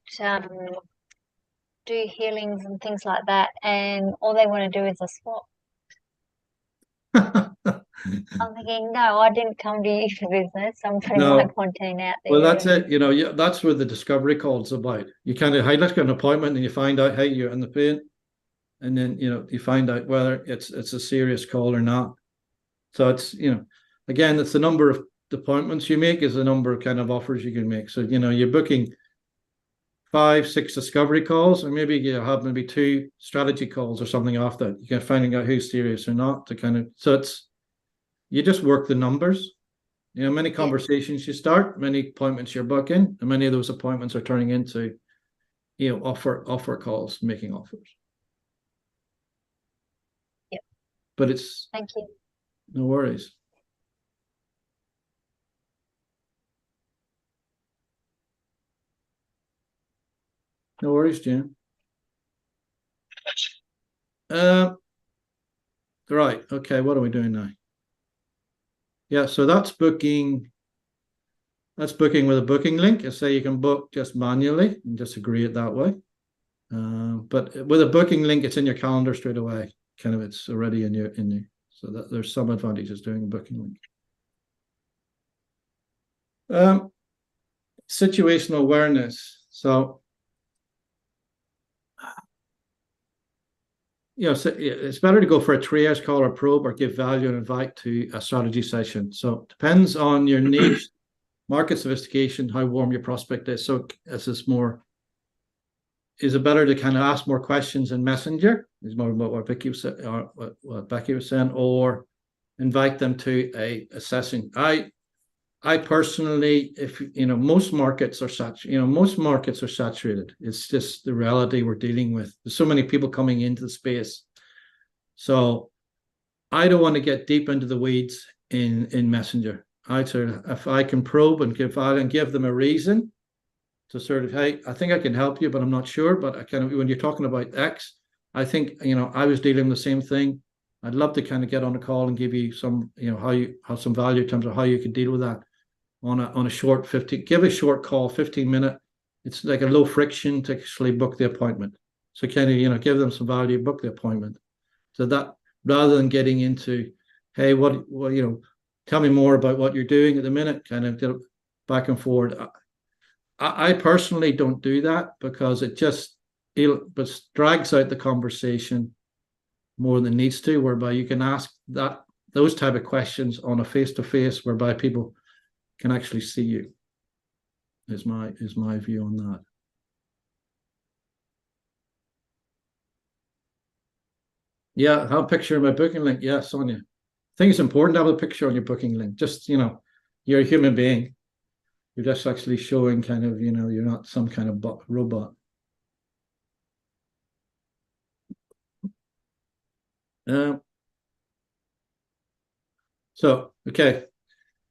do healings and things like that, and all they want to do is a swap. I'm thinking, no, I didn't come to you for business. I'm putting my content out there. Well, that's it. That's where the discovery call is about. You kind of, hey, let's get an appointment, and you find out, hey, you're in the pain, and then you find out whether it's a serious call or not. So it's again, it's the number of appointments you make is the number of kind of offers you can make. So you're booking 5-6 discovery calls, or maybe you have maybe 2 strategy calls or something off that. You can finding out who's serious or not to kind of. So you just work the numbers. Many conversations you start, many appointments you're booking, and many of those appointments are turning into, offer calls, making offers. Yep. But it's. Thank you. No worries. No worries, Jan. Right. Okay. What are we doing now? Yeah. So that's booking. That's booking with a booking link. I say you can book just manually and just agree it that way. But with a booking link, it's in your calendar straight away. Kind of, it's already in your. So that there's some advantages doing a booking link. Situational awareness. So, so it's better to go for a triage call or probe or give value and invite to a strategy session. So it depends on your niche, market sophistication, how warm your prospect is. So is it better to kind of ask more questions in Messenger? Is more about what Vicky was saying, or what Becky was saying, or invite them to a session. I personally, if most markets are saturated. It's just the reality we're dealing with. There's so many people coming into the space. So I don't want to get deep into the weeds in Messenger. If I can probe and give them a reason to sort of, hey, I think I can help you, but I'm not sure. But I kind of, when you're talking about X, I think, I was dealing with the same thing. I'd love to kind of get on a call and give you some, how you have some value in terms of how you can deal with that on a short 15, give a short call, 15-minute. It's like a low friction to actually book the appointment. So kind of, give them some value, book the appointment. So that rather than getting into, hey, what tell me more about what you're doing at the minute, kind of get back and forward. I personally don't do that because it drags out the conversation more than needs to, whereby you can ask those type of questions on a face-to-face, whereby people can actually see you. Is my view on that. Yeah, have a picture of my booking link. Yeah, Sonia. I think it's important to have a picture on your booking link. Just, you're a human being. You're just actually showing kind of, you're not some kind of robot. So, okay.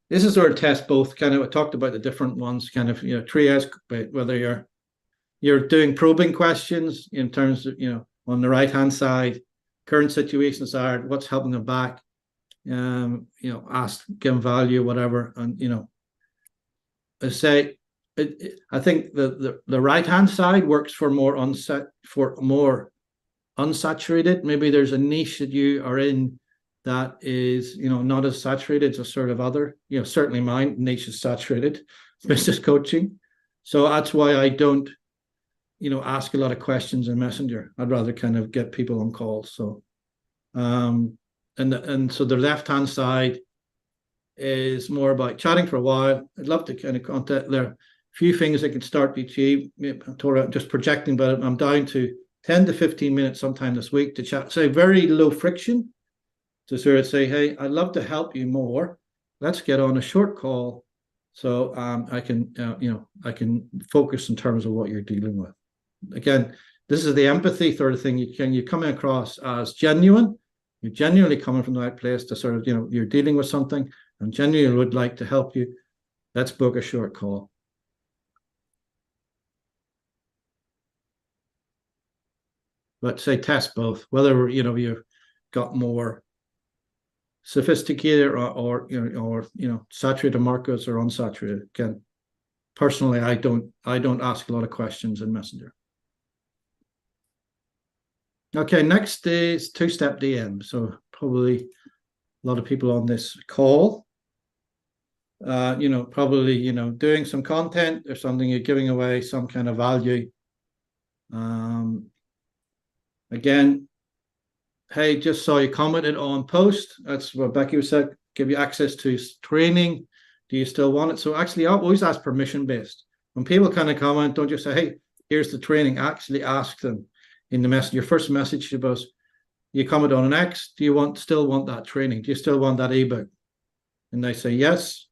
This is our test both kind of, I talked about the different ones, kind of, triage, whether you're doing probing questions in terms of, on the right-hand side, current situations are, what's helping them back, ask, give them value, whatever. And, I say, I think the right-hand side works for more unsaturated. Maybe there's a niche that you are in that is, not as saturated as a sort of other, certainly mine niche is saturated, business coaching. So that's why I don't, ask a lot of questions in Messenger. I'd rather kind of get people on calls. So, and so the left-hand side is more about chatting for a while. I'd love to kind of contact there. A few things I can start to achieve. Just projecting, but I'm down to 10 to 15 minutes sometime this week to chat. So very low friction to sort of say, hey, I'd love to help you more. Let's get on a short call so I can, I can focus in terms of what you're dealing with. Again, this is the empathy sort of thing. You're coming across as genuine. You're genuinely coming from the right place to sort of, you're dealing with something and genuinely would like to help you. Let's book a short call. But say test both, whether, you've got more sophisticated or saturated markets or unsaturated. Again, personally, I don't ask a lot of questions in Messenger. Okay, next is two-step DM. So probably a lot of people on this call, probably, doing some content or something, you're giving away some kind of value. Again, hey, just saw you commented on post. That's what Becky said, give you access to training. Do you still want it? So actually, I always ask permission-based. When people kind of comment, don't just say, hey, here's the training. Actually ask them in the message, your first message to us, you comment on an X, do you still want that training? Do you still want that ebook? And they say yes.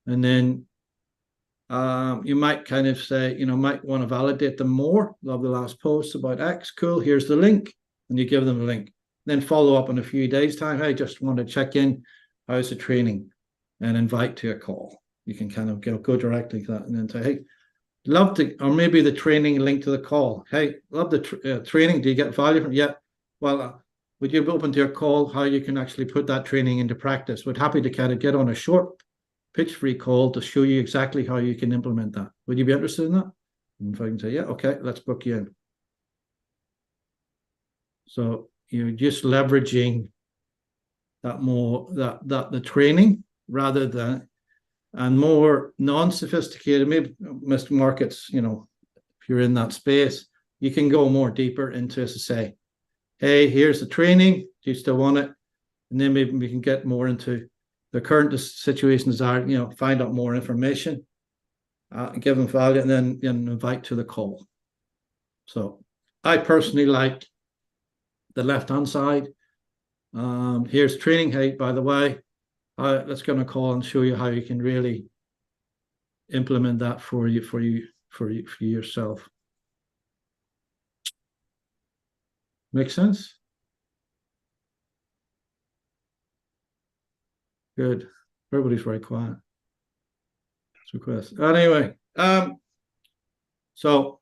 And then you might kind of say, might want to validate them more. Love the last post about X. Cool. Here's the link. And you give them the link. Then follow up in a few days' time. Hey, just want to check in. How's the training? And invite to a call. You can kind of go directly to that and then say, hey, love to, or maybe the training link to the call. Hey, love the training. Do you get value from it? Yeah. Well, would you be open to a call how you can actually put that training into practice? We're happy to kind of get on a short pitch-free call to show you exactly how you can implement that. Would you be interested in that? And if I can say, yeah, okay, let's book you in. So you're just leveraging that more, that the training rather than, and more non-sophisticated, maybe Mr. Markets, if you're in that space, you can go more deeper into it to say, hey, here's the training. Do you still want it? And then maybe we can get more into the current situations are, find out more information, give them value, and then invite to the call. So I personally like the left-hand side. Here's training. Hey, by the way, let's get on a call and show you how you can really implement that for yourself. Make sense? Good. Everybody's very quiet. Request. Anyway, so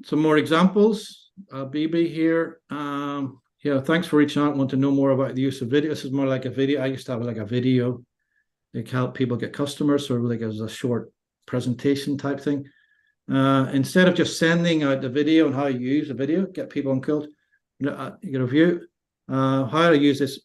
some more examples. BB here. Yeah, thanks for reaching out. Want to know more about the use of video. This is more like a video. I used to have like a video. They help people get customers, sort of like as a short presentation type thing. Instead of just sending out the video and how you use the video, get people on Quilt, you get a review. How to use this,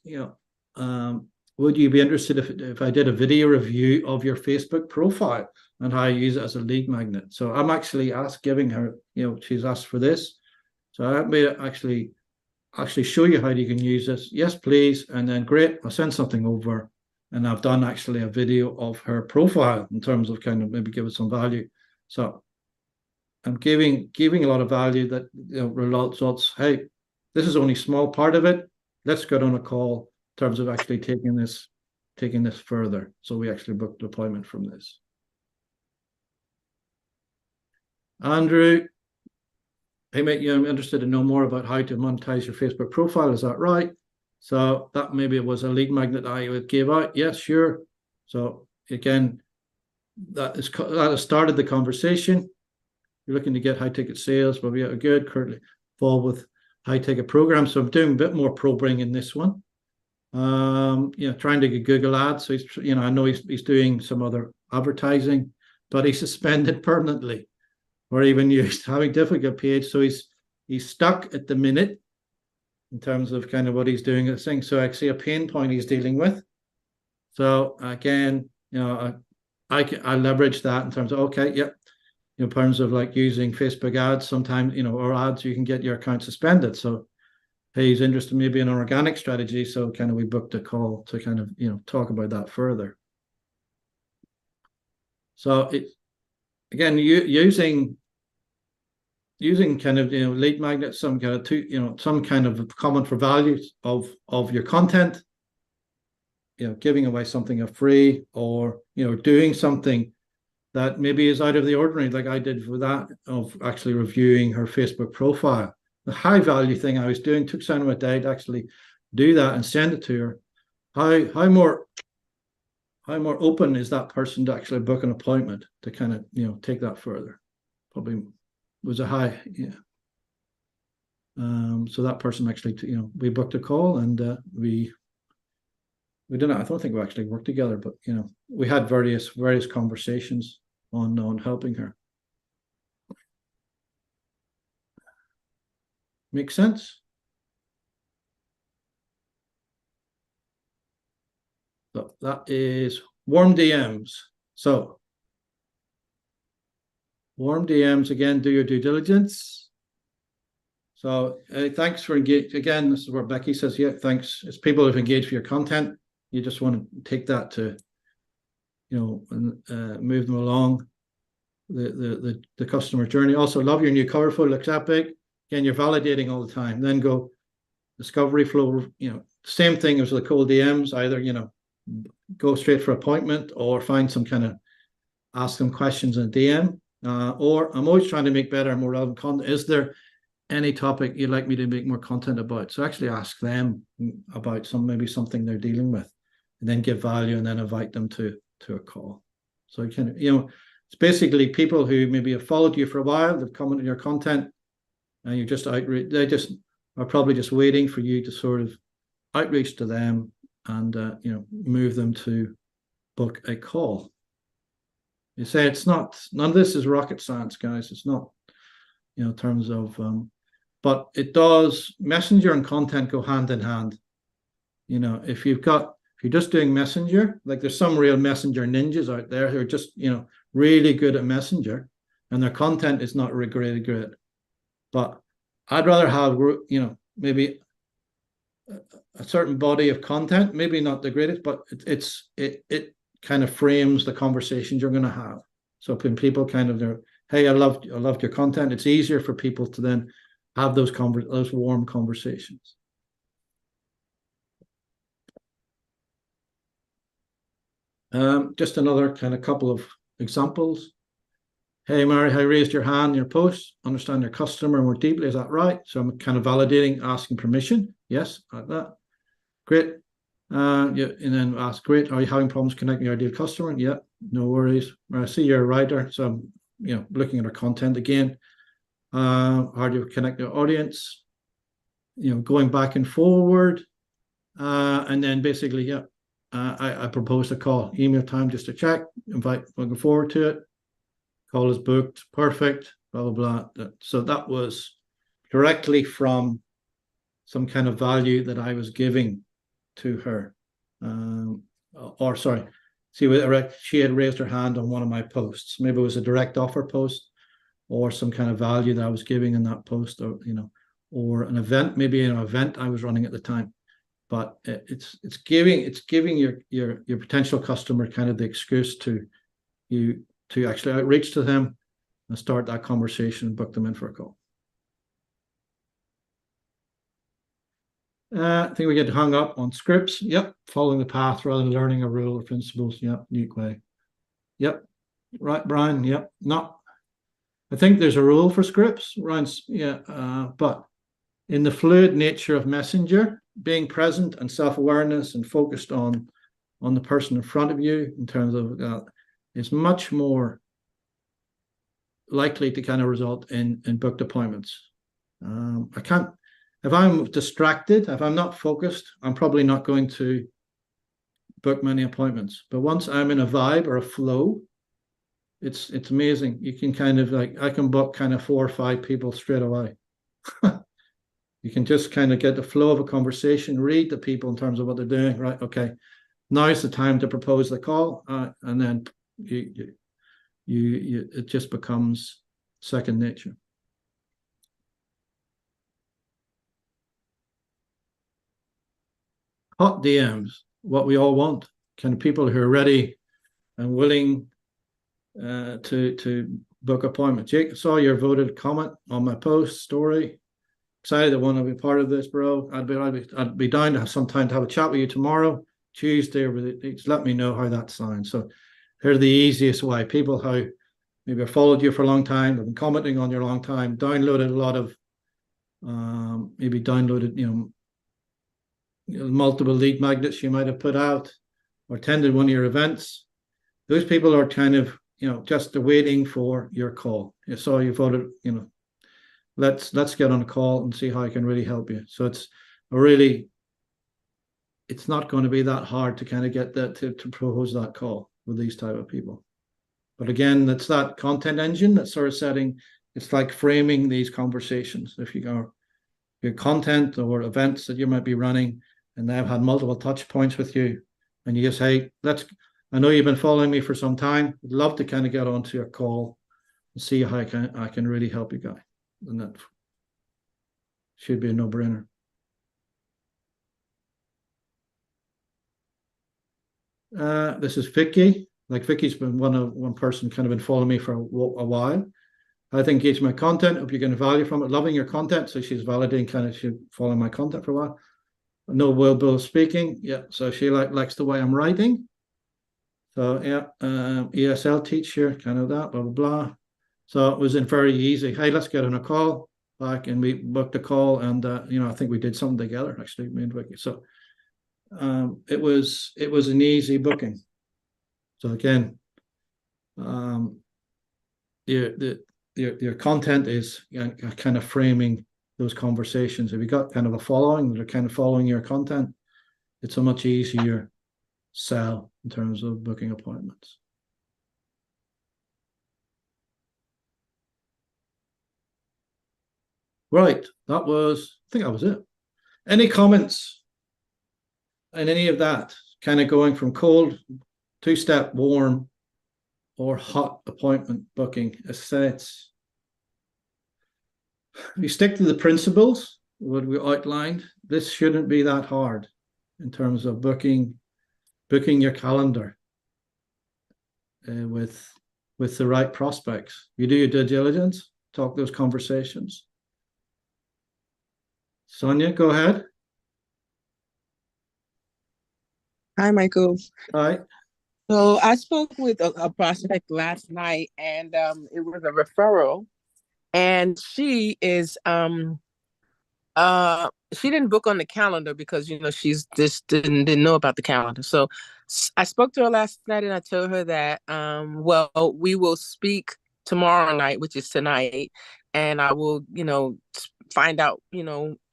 would you be interested if I did a video review of your Facebook profile and how I use it as a lead magnet? So I'm actually giving her, she's asked for this. So I may actually show you how you can use this. Yes, please. And then great, I'll send something over. And I've done actually a video of her profile in terms of kind of maybe give it some value. So I'm giving a lot of value that results. Hey, this is only a small part of it. Let's get on a call in terms of actually taking this taking this further. So we actually booked an appointment from this. Andrew, hey mate, I'm interested to know more about how to monetize your Facebook profile. Is that right? So that maybe it was a lead magnet I would give out. Yes, sure. So again, that has started the conversation. You're looking to get high ticket sales, but we are good. Currently involved with high ticket programs. So I'm doing a bit more probing in this one. Trying to get Google ads. So he's, I know he's doing some other advertising, but he's suspended permanently, or even used having difficult page. So he's stuck at the minute in terms of kind of what he's doing at thing. So actually a pain point he's dealing with. So again, I leverage that in terms of, okay, yep. In terms of like using Facebook ads, sometimes, or ads, you can get your account suspended. So hey, he's interested maybe in an organic strategy. So kind of we booked a call to kind of, talk about that further. So it, again, using kind of, lead magnets, some kind of some kind of comment for values of your content, giving away something for free, or, doing something that maybe is out of the ordinary, like I did for that, of actually reviewing her Facebook profile. The high value thing I was doing took some of a day to actually do that and send it to her. How more open is that person to actually book an appointment to kind of, take that further? Probably was a high, yeah. So that person actually, we booked a call, and we didn't. I don't think we actually worked together, but we had various conversations on helping her. Make sense? So that is warm DMs. So warm DMs, again, do your due diligence. So thanks for engaging. Again, this is where Becky says, yeah, thanks. It's people who've engaged for your content. You just want to take that to, move them along the customer journey. Also, love your new cover photo, looks epic. Again, you're validating all the time. Then go discovery flow, same thing as the cold DMs, either, go straight for appointment, or find some kind of ask them questions in a DM. Or I'm always trying to make better and more relevant content. Is there any topic you'd like me to make more content about? So actually ask them about maybe something they're dealing with, and then give value, and then invite them to a call. So you can, it's basically people who maybe have followed you for a while, they've commented on your content, and you're just outreach. They just are probably just waiting for you to sort of outreach to them and move them to book a call. You say it's not, none of this is rocket science, guys. It's not, in terms of, but it does. Messenger and content go hand in hand. If you're just doing Messenger, like there's some real Messenger ninjas out there who are just, really good at Messenger, and their content is not really great. But I'd rather have, maybe a certain body of content, maybe not the greatest, but it kind of frames the conversations you're going to have. So when people kind of, hey, I loved your content, it's easier for people to then have those warm conversations. Just another kind of couple of examples. Hey, Mary, I raised your hand in your post. Understand your customer more deeply. Is that right? So I'm kind of validating, asking permission. Yes, like that. Great. Yeah, and then ask, great. Are you having problems connecting your ideal customer? Yeah, no worries. I see you're a writer, so I'm, looking at our content again. How do you connect your audience? Going back and forward, and then basically, yeah. I proposed a call, email time just to check, invite, looking forward to it. Call is booked, perfect, blah, blah, blah. So that was directly from some kind of value that I was giving to her. She had raised her hand on one of my posts. Maybe it was a direct offer post, or some kind of value that I was giving in that post, or, or an event, maybe an event I was running at the time. But it's giving your potential customer kind of the excuse to actually outreach to them and start that conversation and book them in for a call. I think we get hung up on scripts. Yep. Following the path rather than learning a rule or principles. Yep. Unique way. Yep. Right, Brian. Yep. Not. I think there's a rule for scripts. Ryan's, yeah. But in the fluid nature of Messenger, being present and self-awareness and focused on the person in front of you in terms of is much more likely to kind of result in booked appointments. I can't, if I'm distracted, if I'm not focused, I'm probably not going to book many appointments. But once I'm in a vibe or a flow, it's amazing. You can kind of like, I can book kind of 4 or 5 people straight away. You can just kind of get the flow of a conversation, read the people in terms of what they're doing, right? Okay, now's the time to propose the call, and then it just becomes second nature. Hot DMs, what we all want, kind of people who are ready and willing to book appointments. Jake, saw your voted comment on my post story. Excited to want to be part of this, bro. I'd be down to have some time to have a chat with you tomorrow, Tuesday, or just let me know how that sounds. So here's the easiest way. People who maybe have followed you for a long time, have been commenting on your long time, downloaded a lot of maybe downloaded, multiple lead magnets you might have put out or attended one of your events. Those people are kind of, just waiting for your call. You saw you voted, let's get on a call and see how I can really help you. So it's not going to be that hard to kind of get that to propose that call with these type of people. But again, that's that content engine that's sort of setting, it's like framing these conversations. If you go your content or events that you might be running and they've had multiple touch points with you and you just, hey, I know you've been following me for some time. I'd love to kind of get onto your call and see how I can really help you guys. And that should be a no-brainer. This is Vicky. Like Vicky's been one person kind of been following me for a while. I think engage my content. Hope you're getting value from it. Loving your content. So she's validating kind of she's following my content for a while. No Will Bill speaking. Yeah. So she likes the way I'm writing. So yeah, ESL teacher, kind of that, blah, blah, blah. So it was very easy. Hey, let's get on a call back, and we booked a call, and I think we did something together actually, me and Vicky. So it was an easy booking. So again, your content is kind of framing those conversations. If you got kind of a following that are kind of following your content, it's a much easier sell in terms of booking appointments. Right, I think that was it. Any comments on any of that? Kind of going from cold, 2-step, warm, or hot appointment booking estates. If you stick to the principles, what we outlined, this shouldn't be that hard in terms of booking your calendar with the right prospects. You do your due diligence, talk those conversations. Sonia, go ahead. Hi, Michael. Hi. So I spoke with a prospect last night, and it was a referral. And she is she didn't book on the calendar because she's just didn't know about the calendar. So I spoke to her last night, and I told her that well, we will speak tomorrow night, which is tonight, and I will find out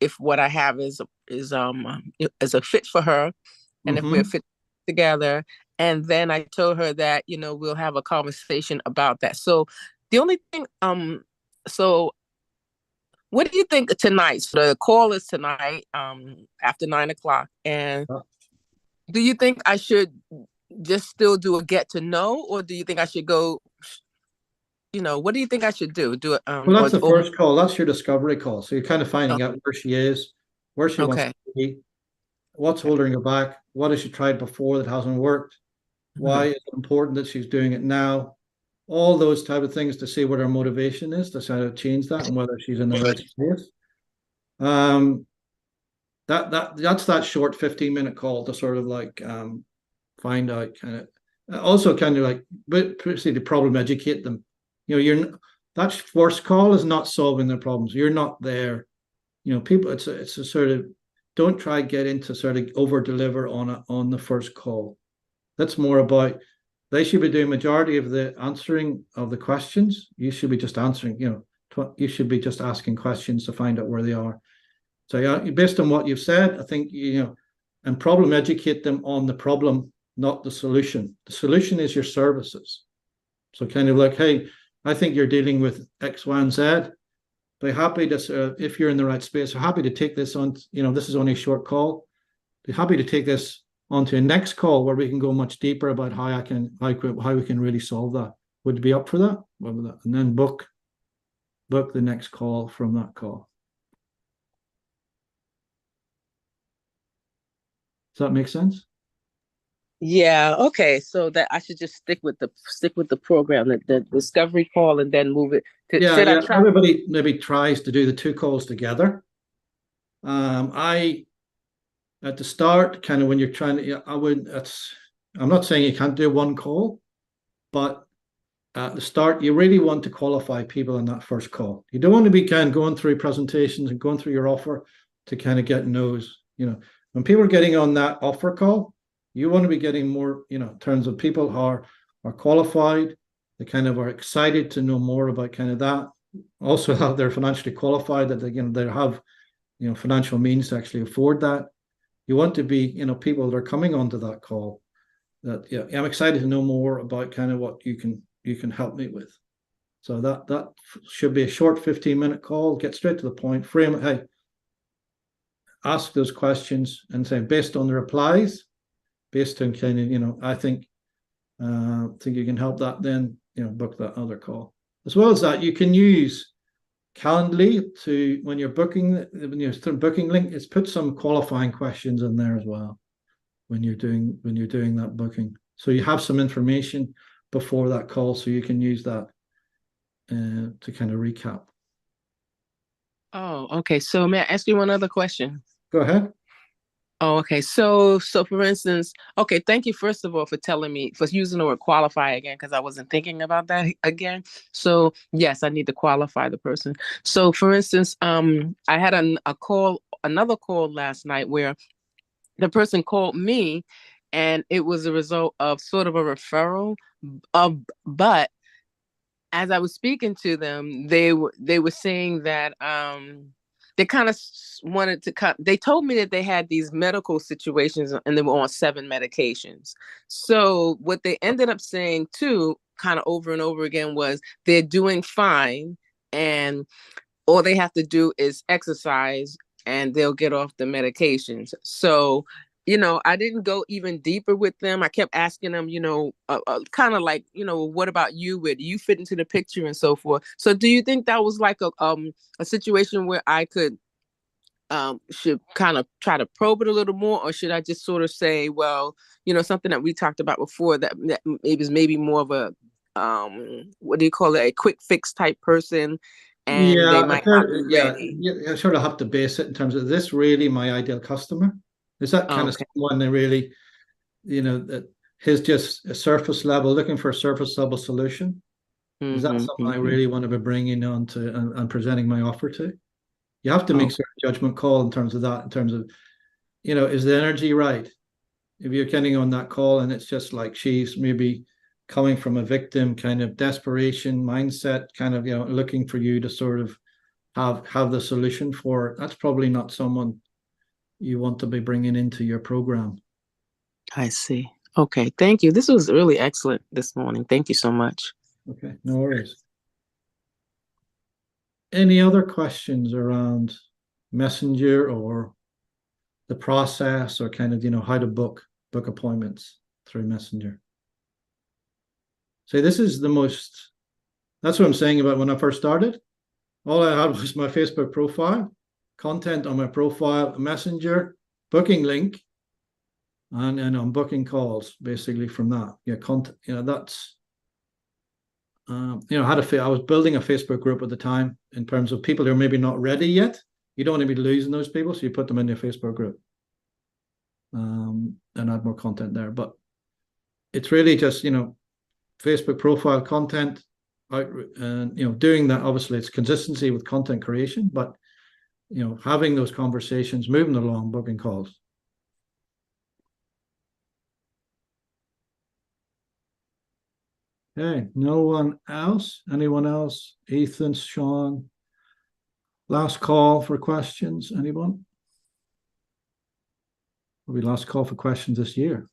if what I have is a fit for her, and if we're fit together. And then I told her that we'll have a conversation about that. So the only thing so what do you think tonight? So the call is tonight after 9:00. And do you think I should just still do a get to know, or do you think I should go, what do you think I should do? Do it. Well, that's the first call. That's your discovery call. So you're kind of finding out where she is, where she wants to be, what's holding her back, what has she tried before that hasn't worked, why is it important that she's doing it now, all those type of things to see what her motivation is, to try to change that and whether she's in the right space. that's that short 15-minute call to sort of like find out kind of also kind of like but the problem, educate them. That first call is not solving their problems. You're not there. People, it's a sort of, don't try to get into sort of over deliver on the first call. That's more about, they should be doing majority of the answering of the questions. You should be just answering, you should be just asking questions to find out where they are. So yeah, based on what you've said, I think, and problem educate them on the problem, not the solution. The solution is your services. So kind of like, hey, I think you're dealing with X, Y, and Z. Be happy to, if you're in the right space, happy to take this on. This is only a short call. Be happy to take this onto a next call where we can go much deeper about how we can really solve that. Would you be up for that? And then book the next call from that call. Does that make sense? Yeah. Okay. So that I should just stick with the program, the discovery call, and then move it to. Yeah. Everybody maybe tries to do the two calls together. I at the start, kind of when you're trying to, I'm not saying you can't do one call, but at the start, you really want to qualify people in that first call. You don't want to be kind of going through presentations and going through your offer to kind of get no's. When people are getting on that offer call, you want to be getting more, in terms of people who are qualified, they kind of are excited to know more about kind of that. Also have they're financially qualified, that they have, financial means to actually afford that. You want to be, people that are coming onto that call that, I'm excited to know more about kind of what you can help me with. So that should be a short 15-minute call, get straight to the point, frame it, hey, ask those questions and say, based on the replies, based on kind of, I think you can help that, then, book that other call. As well as that, you can use Calendly to, when you're booking link, is put some qualifying questions in there as well when you're doing that booking. So you have some information before that call, so you can use that to kind of recap. Oh, okay. So may I ask you one other question? Go ahead. Oh, okay. So for instance, okay, thank you first of all for telling me, for using the word qualify again, because I wasn't thinking about that again. So yes, I need to qualify the person. So for instance, I had another call last night where the person called me, and it was a result of sort of a referral but as I was speaking to them, they were saying that they kind of wanted to they told me that they had these medical situations and they were on 7 medications. So what they ended up saying too, kind of over and over again, was they're doing fine and all they have to do is exercise and they'll get off the medications. So, I didn't go even deeper with them. I kept asking them, kind of like, what about you? Where do you fit into the picture and so forth? So do you think that was like a situation where I could should kind of try to probe it a little more, or should I just sort of say, well, something that we talked about before, that is maybe more of a what do you call it, a quick fix type person, and they might not be ready. You sort of have to base it in terms of, this really my ideal customer? Is that kind of someone that really, that is just a surface level, looking for a surface level solution? Is that something I really want to be bringing on to and presenting my offer to? You have to make sort of judgment call in terms of that, in terms of, is the energy right? If you're getting on that call and it's just like she's maybe coming from a victim kind of desperation mindset, kind of, looking for you to sort of have the solution for it, that's probably not someone you want to be bringing into your program. I see. Okay. Thank you. This was really excellent this morning. Thank you so much. Okay. No worries. Any other questions around Messenger or the process, or kind of, how to book appointments through Messenger? So this is that's what I'm saying about when I first started. All I had was my Facebook profile, content on my profile, a Messenger, booking link, and I'm booking calls basically from that. Content, that's, I was building a Facebook group at the time in terms of people who are maybe not ready yet, you don't want to be losing those people, so you put them in your Facebook group and add more content there. But it's really just, Facebook profile content out, and doing that. Obviously it's consistency with content creation, but having those conversations, moving along, booking calls. Okay, no one else? Anyone else? Ethan, Sean? Last call for questions, anyone? Will be last call for questions this year.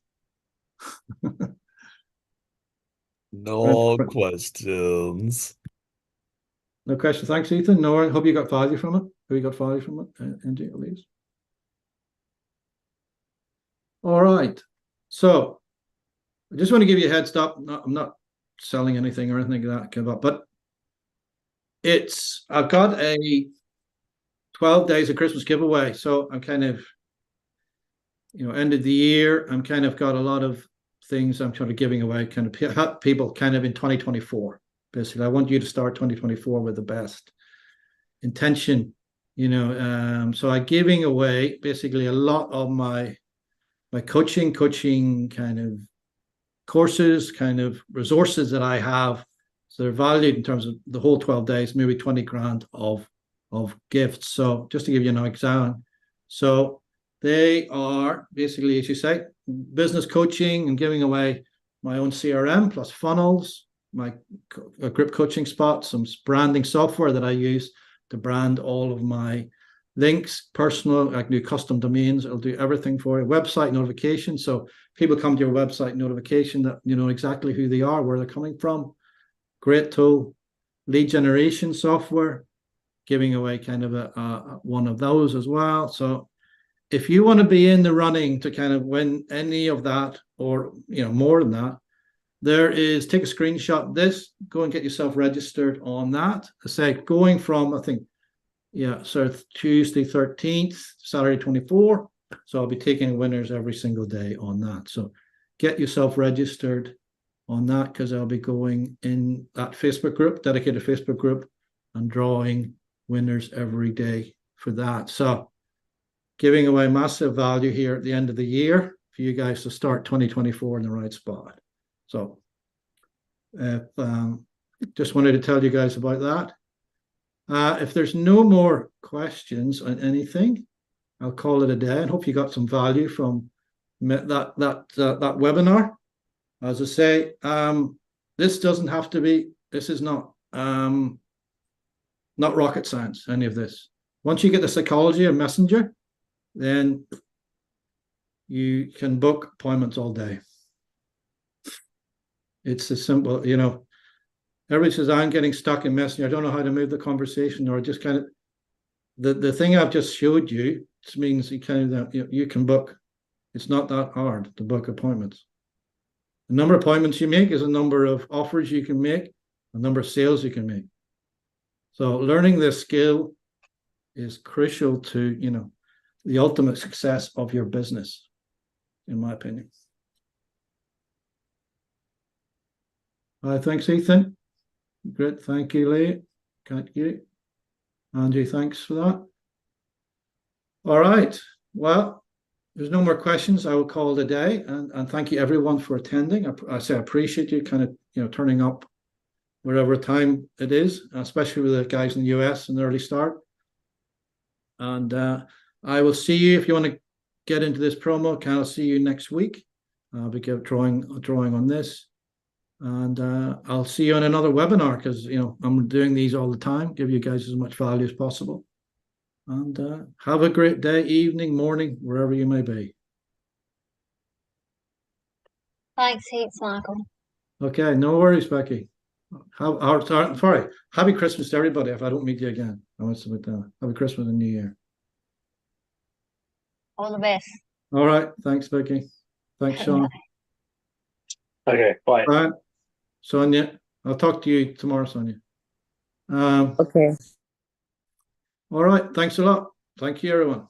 No questions. No questions. Thanks, Ethan. No, I hope you got value from it. Have you got value from it, Angie, at least? All right. So I just want to give you a heads up. I'm not selling anything or anything like that, but I've got a 12 days of Christmas giveaway. So I'm kind of, end of the year, I'm kind of got a lot of things I'm sort of giving away, kind of help people kind of in 2024. Basically, I want you to start 2024 with the best intention, so I'm giving away basically a lot of my coaching kind of courses, kind of resources that I have. So they're valued in terms of the whole 12 days, maybe 20 grand of gifts. So just to give you an example, so they are basically, as you say, business coaching and giving away my own CRM plus funnels, my group coaching spot, some branding software that I use to brand all of my links, personal, I can do custom domains. It'll do everything for you. Website notification. So people come to your website notification that you know exactly who they are, where they're coming from. Great tool. Lead generation software, giving away kind of a one of those as well. So if you want to be in the running to kind of win any of that, or more than that, take a screenshot of this, go and get yourself registered on that. I say going from, I think, so Tuesday 13th, Saturday 24. So I'll be taking winners every single day on that. So get yourself registered on that, because I'll be going in that Facebook group, dedicated Facebook group, and drawing winners every day for that. So giving away massive value here at the end of the year for you guys to start 2024 in the right spot. So just wanted to tell you guys about that. If there's no more questions on anything, I'll call it a day, and hope you got some value from that webinar. As I say, this doesn't have to be. This is not rocket science. Any of this. Once you get the psychology of Messenger, then you can book appointments all day. It's as simple, Everybody says, I'm getting stuck in Messenger. I don't know how to move the conversation, or just kind of the thing I've just showed you just means you can book. It's not that hard to book appointments. The number of appointments you make is a number of offers you can make, a number of sales you can make. So learning this skill is crucial to, the ultimate success of your business, in my opinion. Thanks, Ethan. Great. Thank you, Lee. Thank you. Angie, thanks for that. All right. Well, there's no more questions. I will call it a day, and thank you everyone for attending. I appreciate you kind of, turning up wherever time it is, especially with the guys in the US in the early start. And I will see you if you want to get into this promo. I'll see you next week. I'll be drawing on this. And I'll see you on another webinar, because I'm doing these all the time, give you guys as much value as possible. And have a great day, evening, morning, wherever you may be. Thanks heaps, Michael. Okay, no worries, Becky. Sorry. Happy Christmas to everybody if I don't meet you again. I want to submit that. Happy Christmas and New Year. All the best. All right. Thanks, Becky. Thanks, Sean. Okay, bye. All right. Sonia, I'll talk to you tomorrow, Sonia. Okay. All right. Thanks a lot. Thank you, everyone.